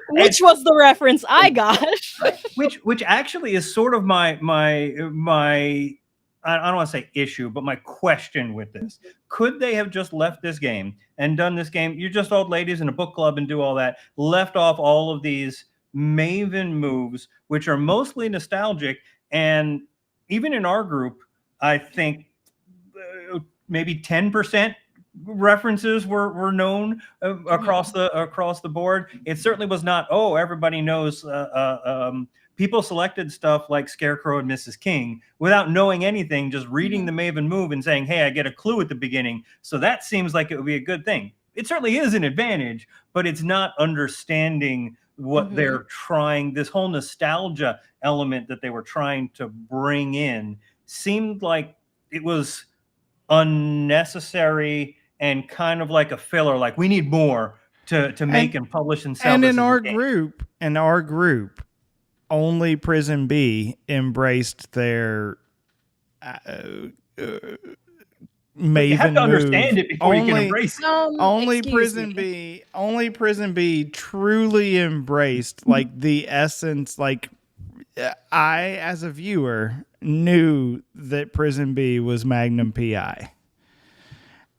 Which was the reference I got. which actually is sort of my I don't want to say issue, but my question with this. Could they have just left this game and done this game? You're just old ladies in a book club and do all that, left off all of these Maven moves, which are mostly nostalgic. And even in our group, I think maybe 10% references were known across the board. It certainly was not, oh, everybody knows. People selected stuff like Scarecrow and Mrs. King without knowing anything, just reading the Maven move and saying, hey, I get a clue at the beginning. So that seems like it would be a good thing. It certainly is an advantage, but it's not understanding what they're trying. This whole nostalgia element that they were trying to bring in seemed like it was unnecessary and kind of like a filler. Like, we need more to make and publish and sell. And this in our group, only Prison B embraced their Maven you have to understand move. it before you can embrace it. Only Prison B truly embraced like the essence. Like, I, as a viewer, knew that Prison B was Magnum PI,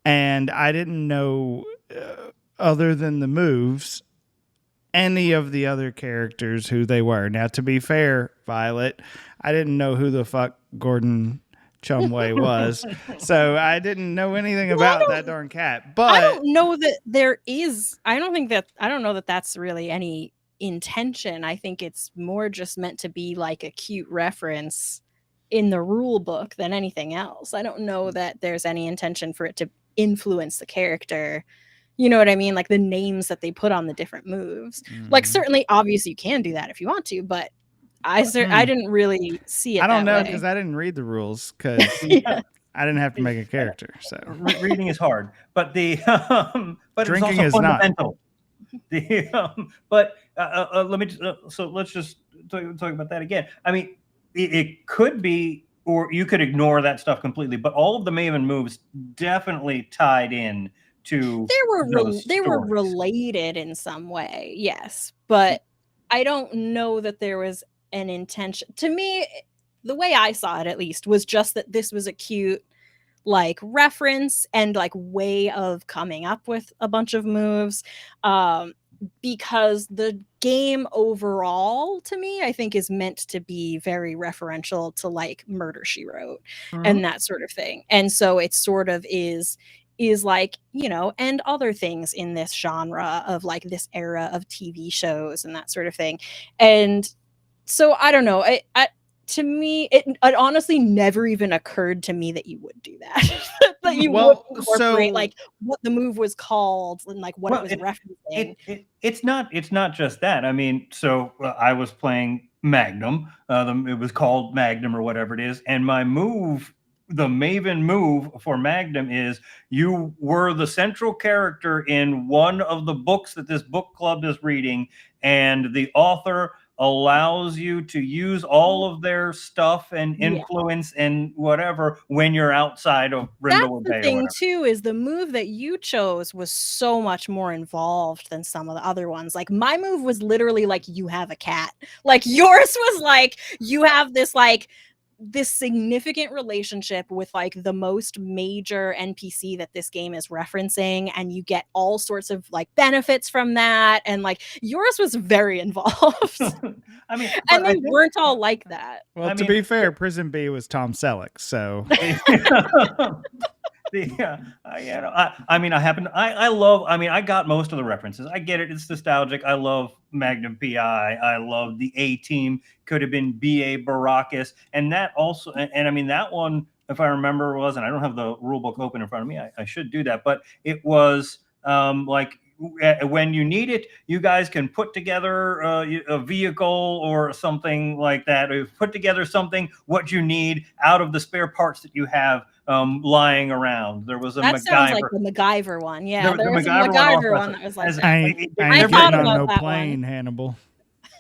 and I didn't know other than the moves any of the other characters who they were. Now, to be fair, Violet, I didn't know who the fuck Gordon Shumway was, so I didn't know anything about that darn cat. But I don't know that there is. I don't know that that's really any intention. I think it's more just meant to be like a cute reference in the rule book than anything else. I don't know that there's any intention for it to influence the character. You know what I mean? Like the names that they put on the different moves. Like, certainly, obviously, you can do that if you want to, but I didn't really see it. I don't know, because I didn't read the rules, because I didn't have to make a character. So reading is hard, but the but drinking it's also is fundamental. But let me so let's just talk about that again. I mean, it could be, or you could ignore that stuff completely, but all of the Maven moves definitely tied in to they were related in some way, yes, but I don't know that there was an intention. To me, the way I saw it, at least, was just that this was a cute like reference and like way of coming up with a bunch of moves, because the game overall, to me, I think is meant to be very referential to like Murder, She Wrote and that sort of thing. And so it sort of is like, you know, and other things in this genre of like this era of TV shows and that sort of thing. And so I don't know. To me, it honestly never even occurred to me that you would do that. That you would incorporate like what the move was called and like what it was referencing. It's not just that. I mean, so I was playing Magnum. It was called Magnum or whatever it is, and my move, the Maven move for Magnum, is you were the central character in one of the books that this book club is reading, and the author allows you to use all of their stuff and influence and whatever when you're outside of Brindlewood Bay. That's the thing too, is the move that you chose was so much more involved than some of the other ones. Like my move was literally like, you have a cat. Like yours was like, you have this like this significant relationship with like the most major NPC that this game is referencing, and you get all sorts of like benefits from that, and like yours was very involved. I mean, and they weren't all like that. Well, to be fair, Prison B was Tom Selleck, so I got most of the references. I get it. It's nostalgic. I love Magnum PI. I love the A-Team. Could have been BA Baracus. And that also, and I mean, that one, if I remember, was, and I don't have the rule book open in front of me. I should do that. But it was like, when you need it, you guys can put together a vehicle or something like that, or put together something what you need out of the spare parts that you have lying around. There was a that MacGyver. sounds like the MacGyver one. Yeah, there was a MacGyver MacGyver one that was like that. I ain't thought getting about on no that plane, one. Hannibal.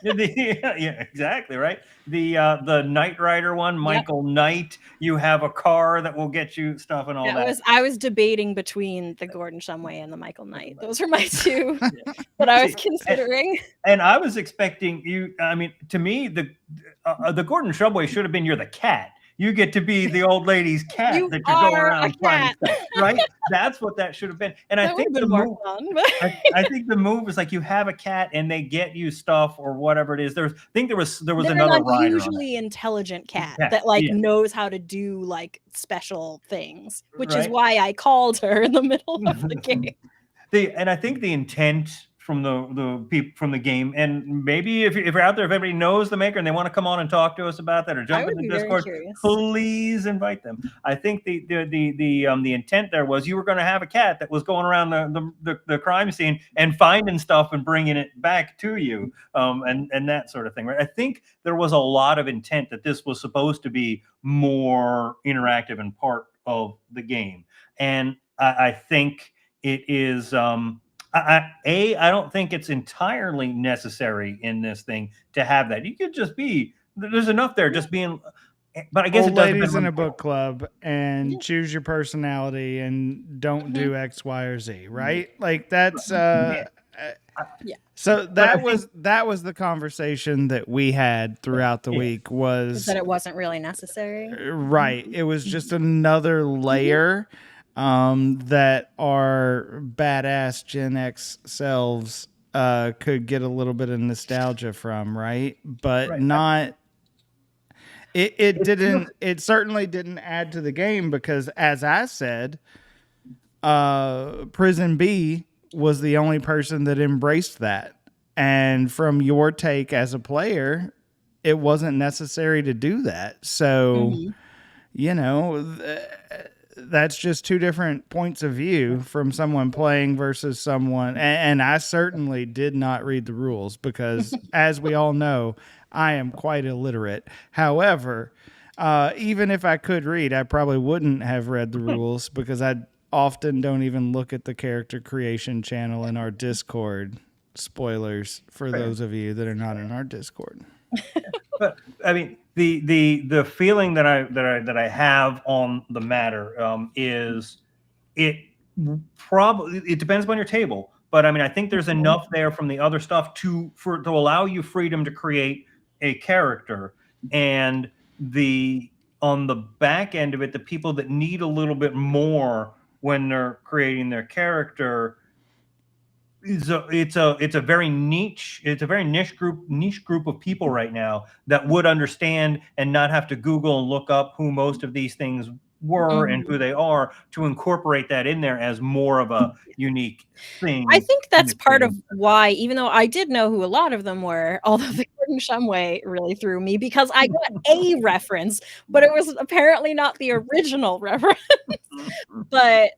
Yeah, exactly right. The Knight Rider one, Michael Knight. You have a car that will get you stuff and all that. I was debating between the Gordon Shumway and the Michael Knight. Those were my two that I was considering. And I was expecting you. I mean, to me, the Gordon Shumway should have been you're the cat. You get to be the old lady's cat that you go around finding stuff, right? That's what that should have been. And I think the move, I think the move is like you have a cat and they get you stuff or whatever it is. I think there was another rider. Usually intelligent cat that like knows how to do like special things, which is why I called her in the middle of the game. And I think the intent from the people from the game, and maybe if you're out there, if everybody knows the maker and they want to come on and talk to us about that or jump in the Discord, please invite them. I think the intent there was you were going to have a cat that was going around the crime scene and finding stuff and bringing it back to you, and that sort of thing, right? I think there was a lot of intent that this was supposed to be more interactive and part of the game, and I think it is. I don't think it's entirely necessary in this thing to have that. You could just be, there's enough there just being, but I guess old ladies in a book club and choose your personality and don't do X, Y, or Z, right? Like that's, So that was the conversation that we had throughout the week was that it wasn't really necessary. Right. It was just another layer that our badass Gen X selves could get a little bit of nostalgia from, right? But not it certainly didn't add to the game because as I said, Prison B was the only person that embraced that. And from your take as a player, it wasn't necessary to do that. So, you know, that's just two different points of view from someone playing versus someone. And I certainly did not read the rules because, as we all know, I am quite illiterate. However, even if I could read, I probably wouldn't have read the rules because I often don't even look at the character creation channel in our Discord. Spoilers for those of you that are not in our Discord. But I mean, the feeling that I have on the matter is it depends on your table, but I mean I think there's enough there from the other stuff to allow you freedom to create a character, and on the back end of it, the people that need a little bit more when they're creating their character. It's a very niche group of people right now that would understand and not have to Google and look up who most of these things were and who they are to incorporate that in there as more of a unique thing. I think that's part of why, even though I did know who a lot of them were, although the Gordon Shumway really threw me because I got a reference, but it was apparently not the original reference. But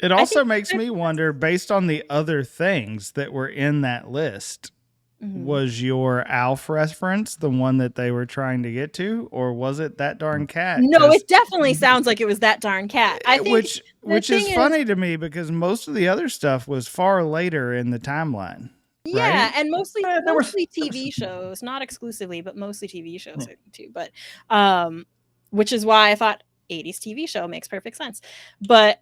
it also makes me wonder, based on the other things that were in that list, was your Alf reference the one that they were trying to get to, or was it that darn cat? No, it definitely sounds like it was that darn cat. I think which is funny to me because most of the other stuff was far later in the timeline. Yeah, right? and mostly There was TV shows, not exclusively, but mostly TV shows too. But which is why I thought 80s TV show makes perfect sense. But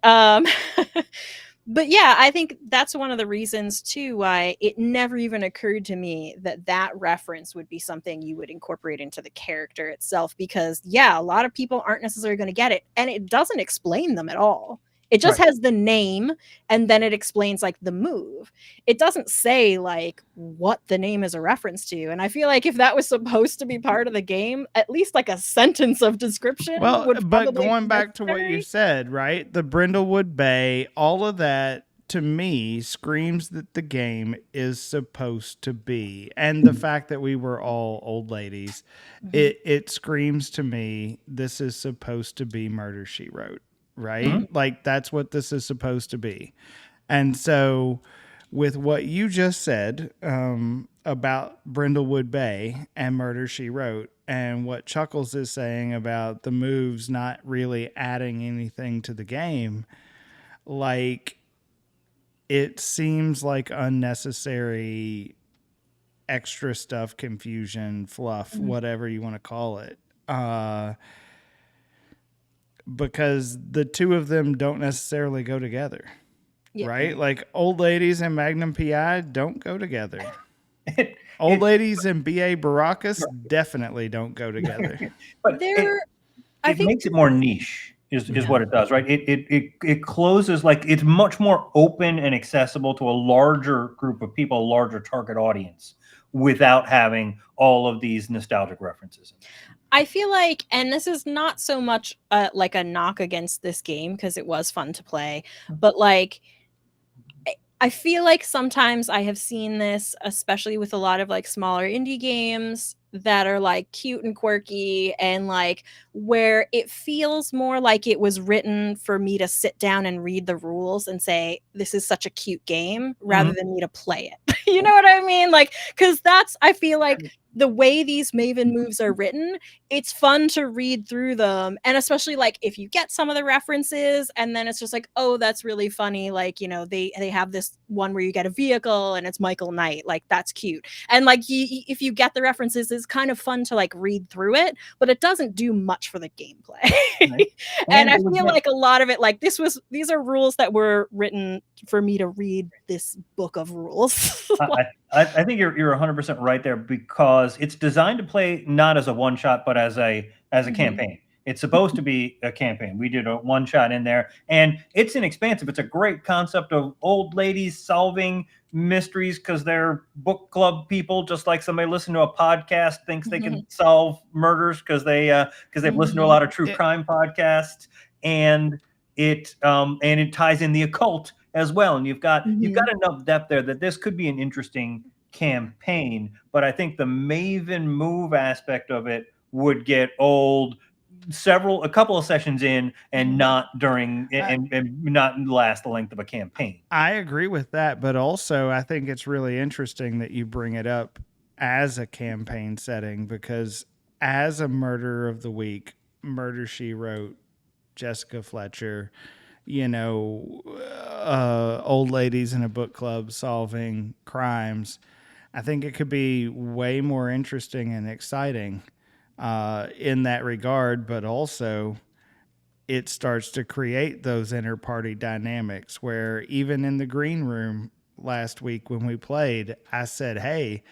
but yeah, I think that's one of the reasons too why it never even occurred to me that that reference would be something you would incorporate into the character itself, because yeah, a lot of people aren't necessarily going to get it, and it doesn't explain them at all. It just Right. has the name, and then it explains like the move. It doesn't say like what the name is a reference to. And I feel like if that was supposed to be part of the game, at least like a sentence of description Well, would but probably going be back to what you necessary. said, right? The Brindlewood Bay, all of that to me screams that the game is supposed to be. And the fact that we were all old ladies, it screams to me this is supposed to be Murder She Wrote, right? Like that's what this is supposed to be. And so, with what you just said about Brindlewood Bay and Murder She Wrote, and what Chuckles is saying about the moves not really adding anything to the game, like it seems like unnecessary extra stuff, confusion, fluff, whatever you want to call it. Because the two of them don't necessarily go together. Yeah. Right? Like old ladies and Magnum PI don't go together. It, Old ladies and BA Baracus definitely don't go together. but I it think makes it more niche is what it does, right? It closes, like it's much more open and accessible to a larger group of people, a larger target audience, without having all of these nostalgic references. I feel like, and this is not so much like a knock against this game because it was fun to play, but like I feel like sometimes I have seen this, especially with a lot of like smaller indie games that are like cute and quirky, and like where it feels more like it was written for me to sit down and read the rules and say, this is such a cute game, rather than me to play it. You know what I mean? Like, because that's, I feel like the way these Maven moves are written, it's fun to read through them. And especially like if you get some of the references and then it's just like, oh, that's really funny. Like, you know, they have this one where you get a vehicle and it's Michael Knight. Like, that's cute. And like, if you get the references, it's kind of fun to like read through it, but it doesn't do much for the gameplay. Right. And I feel like a lot of it, like these are rules that were written for me to read this book of rules. I think you're 100% right there, because it's designed to play not as a one shot, but as a campaign. It's supposed to be a campaign. We did a one shot in there, and it's inexpensive. It's a great concept of old ladies solving mysteries because they're book club people, just like somebody listening to a podcast thinks they can solve murders because they've listened to a lot of true crime podcasts, and it ties in the occult as well. And you've got enough depth there that this could be an interesting campaign. But I think the Maven move aspect of it would get old a couple of sessions in, and not during and not last the length of a campaign. I agree with that, but also I think it's really interesting that you bring it up as a campaign setting, because as a murder of the week, Murder She Wrote, Jessica Fletcher, you know, old ladies in a book club solving crimes, I think it could be way more interesting and exciting in that regard, but also it starts to create those inter-party dynamics where even in the green room last week when we played, I said, hey,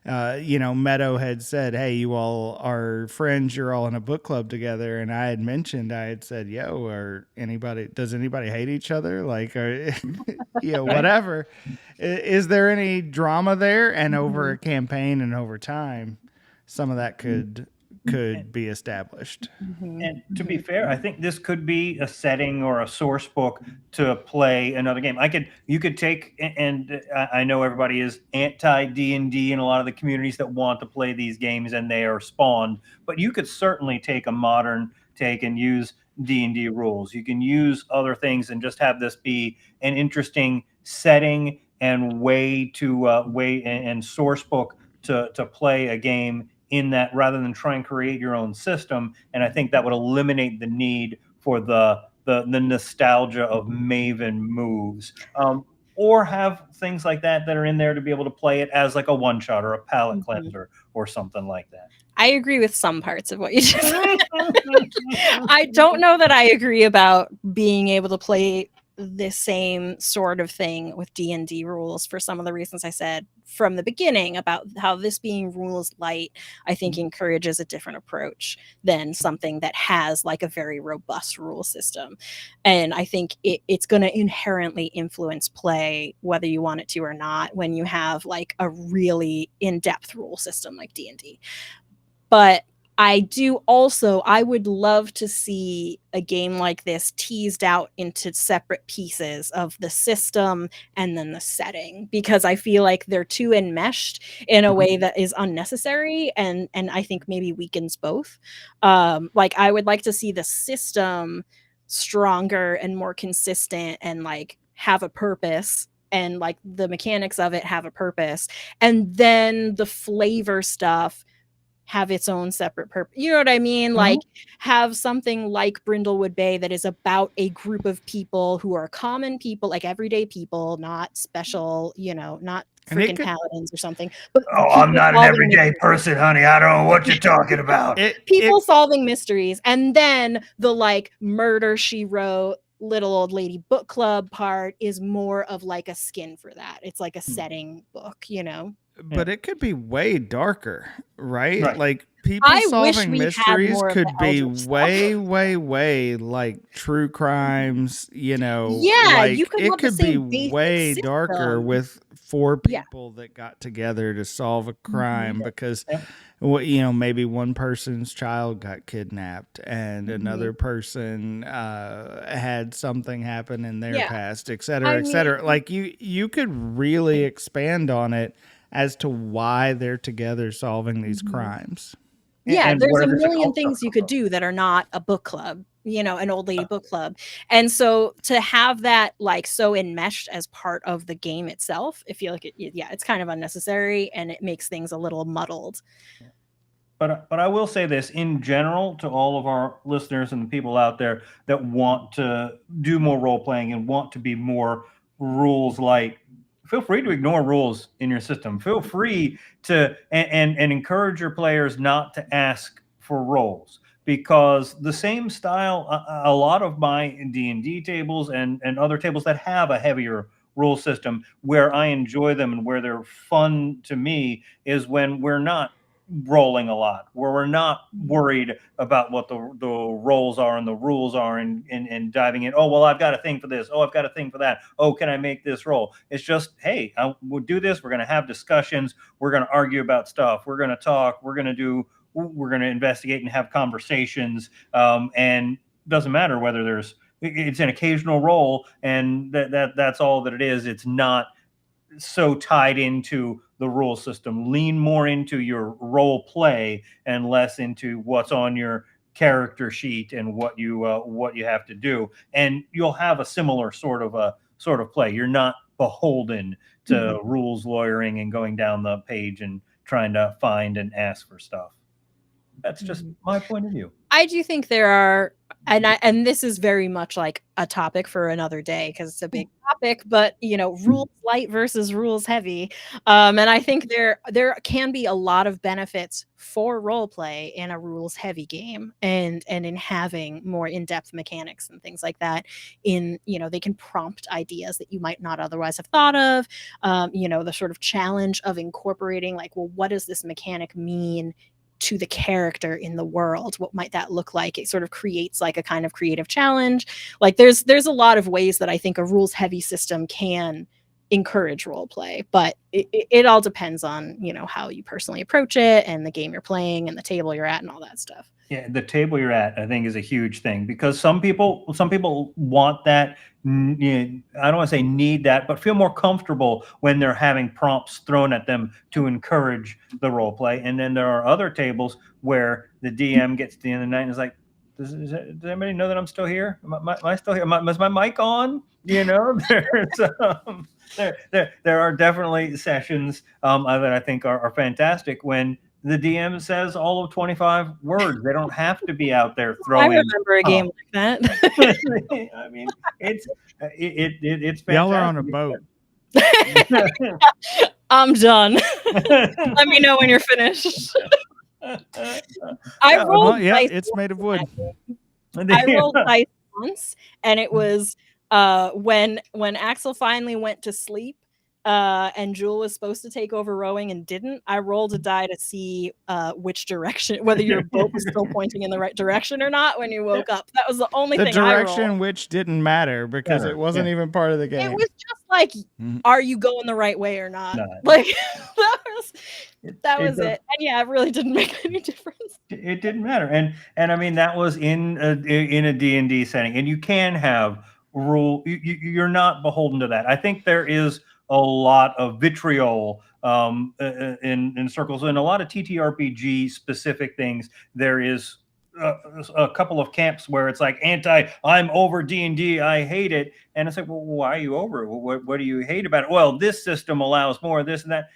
Meadow had said, hey, you all are friends, you're all in a book club together. And I had said, yo, does anybody hate each other? Like, whatever. Is there any drama there? And over a campaign and over time, some of that could be established. And to be fair, I think this could be a setting or a source book to play another game. You could take, and I know everybody is anti D&D in a lot of the communities that want to play these games, and they are spawned, but you could certainly take a modern take and use D&D rules. You can use other things and just have this be an interesting setting and way and source book to play a game in that, rather than try and create your own system. And I think that would eliminate the need for the nostalgia of Maven moves. or have things like that are in there to be able to play it as like a one shot or a palate cleanser or something like that. I agree with some parts of what you just said. I don't know that I agree about being able to play the same sort of thing with D&D rules for some of the reasons I said from the beginning about how this being rules light, I think encourages a different approach than something that has like a very robust rule system. And I think it's going to inherently influence play, whether you want it to or not, when you have like a really in-depth rule system like D&D. But I would love to see a game like this teased out into separate pieces of the system and then the setting, because I feel like they're too enmeshed in a way that is unnecessary and I think maybe weakens both. Like I would like to see the system stronger and more consistent and like have a purpose, and like the mechanics of it have a purpose, and then the flavor stuff have its own separate purpose. You know what I mean? Like have something like BrindlewoodBay that is about a group of people who are common people, like everyday people, not special, not freaking paladins or something. But I'm not an everyday person, honey. I don't know what you're talking about. People solving mysteries, and then the like Murder, She Wrote, Little Old Lady book club part is more of like a skin for that. It's like a setting book, But it could be way darker, right? Like people I solving mysteries could be way like true crimes, Yeah, like you could it have the could same be basic way darker system. with 4 people that got together to solve a crime because maybe one person's child got kidnapped and another person had something happen in their past, et cetera, et cetera. Like you could really expand on it as to why they're together solving these crimes. Yeah, And there's a whatever's million things you could do that are not a book club, an old lady book club. And so to have that like so enmeshed as part of the game itself, I feel like it's kind of unnecessary and it makes things a little muddled. But I will say this in general to all of our listeners and the people out there that want to do more role playing and want to be more rules light. Feel free to ignore rules in your system. Feel free to and encourage your players not to ask for roles, because the same style, a lot of my D&D tables and other tables that have a heavier rule system, where I enjoy them and where they're fun to me, is when we're not rolling a lot, where we're not worried about what the roles are and the rules are, and diving in. Oh, well, I've got a thing for this. Oh, I've got a thing for that. Oh, can I make this roll? It's just, hey, we'll do this. We're going to have discussions. We're going to argue about stuff. We're going to talk. We're going to investigate and have conversations. And doesn't matter whether it's an occasional roll, and that's all that it is. It's not so tied into the rule system. Lean more into your role play and less into what's on your character sheet and what you have to do, and you'll have a similar sort of play. You're not beholden to rules lawyering and going down the page and trying to find and ask for stuff. That's just my point of view. I do think there are, and this is very much like a topic for another day because it's a big topic, but rules light versus rules heavy. And I think there can be a lot of benefits for role play in a rules heavy game, and in having more in-depth mechanics and things like that. They can prompt ideas that you might not otherwise have thought of. The sort of challenge of incorporating, like, well, what does this mechanic mean to the character in the world? What might that look like? It sort of creates like a kind of creative challenge. Like there's a lot of ways that I think a rules heavy system can encourage role play, but it all depends on how you personally approach it and the game you're playing and the table you're at and all that stuff. Yeah, the table you're at, I think, is a huge thing, because some people want that. I don't want to say need that, but feel more comfortable when they're having prompts thrown at them to encourage the role play. And then there are other tables where the DM gets to the end of the night and is like, does anybody know that I'm still here? Am I still here? Is my mic on? There are definitely sessions that I think are fantastic when the DM says all of 25 words. They don't have to be out there throwing. I remember a game like that. I mean, it's fantastic. Y'all are on a boat. I'm done. Let me know when you're finished. I rolled yeah, dice. it's made of wood. I rolled dice once, and it was when Axel finally went to sleep, and Jewel was supposed to take over rowing and didn't. I rolled a die to see which direction, whether your boat was still pointing in the right direction or not when you woke up. That was the only The thing I rolled. direction which didn't matter because it wasn't even part of the game. It was just like, are you going the right way or not? No. Like that was it. And yeah, it really didn't make any difference. It didn't matter, and I mean that was in a D&D setting, and you can have you're not beholden to that. I think there is a lot of vitriol in circles, and a lot of TTRPG specific things. There is a couple of camps where it's like I'm over D&D, I hate it, and it's like, well, why are you over it? What do you hate about it? Well, this system allows more of this and that.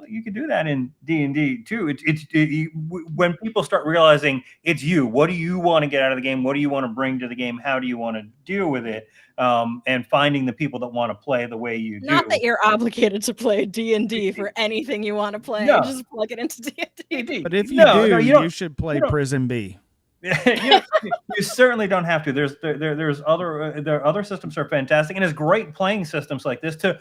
You could do that in D&D too. When people start realizing it's you, what do you want to get out of the game? What do you want to bring to the game? How do you want to deal with it? And finding the people that want to play the way you do. Not that you're obligated to play D&D for anything you want to play. No. Just plug it into D&D. But if you you should play Prison B. You certainly don't have to. There are other systems that are fantastic, and it's great playing systems like this that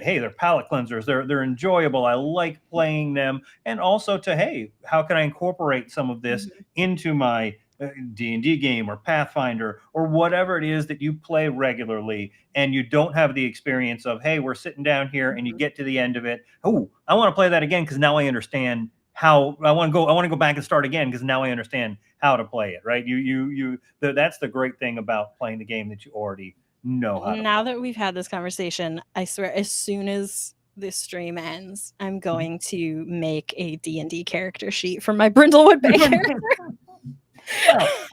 hey, they're palate cleansers, they're enjoyable, I like playing them, and also to hey, how can I incorporate some of this into my D&D game or Pathfinder or whatever it is that you play regularly, and you don't have the experience of hey, we're sitting down here and you get to the end of it, oh, I want to play that again because now I understand how I want to go back and start again because now I understand how to play it, right? That's the great thing about playing the game that you already know how to Now that we've had this conversation, I swear as soon as this stream ends, I'm going to make a D&D character sheet for my BrindlewoodBay character.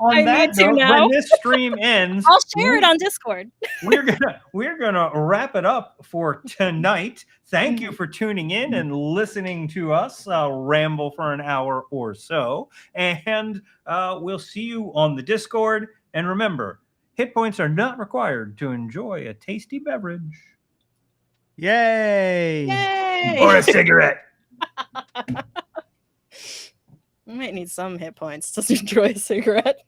Well, on that note, when this stream ends, I'll share it on Discord. we're gonna wrap it up for tonight. Thank you for tuning in and listening to us ramble for an hour or so, and we'll see you on the Discord. And remember, hit points are not required to enjoy a tasty beverage. Yay! Yay! Or a cigarette. I might need some hit points to enjoy a cigarette.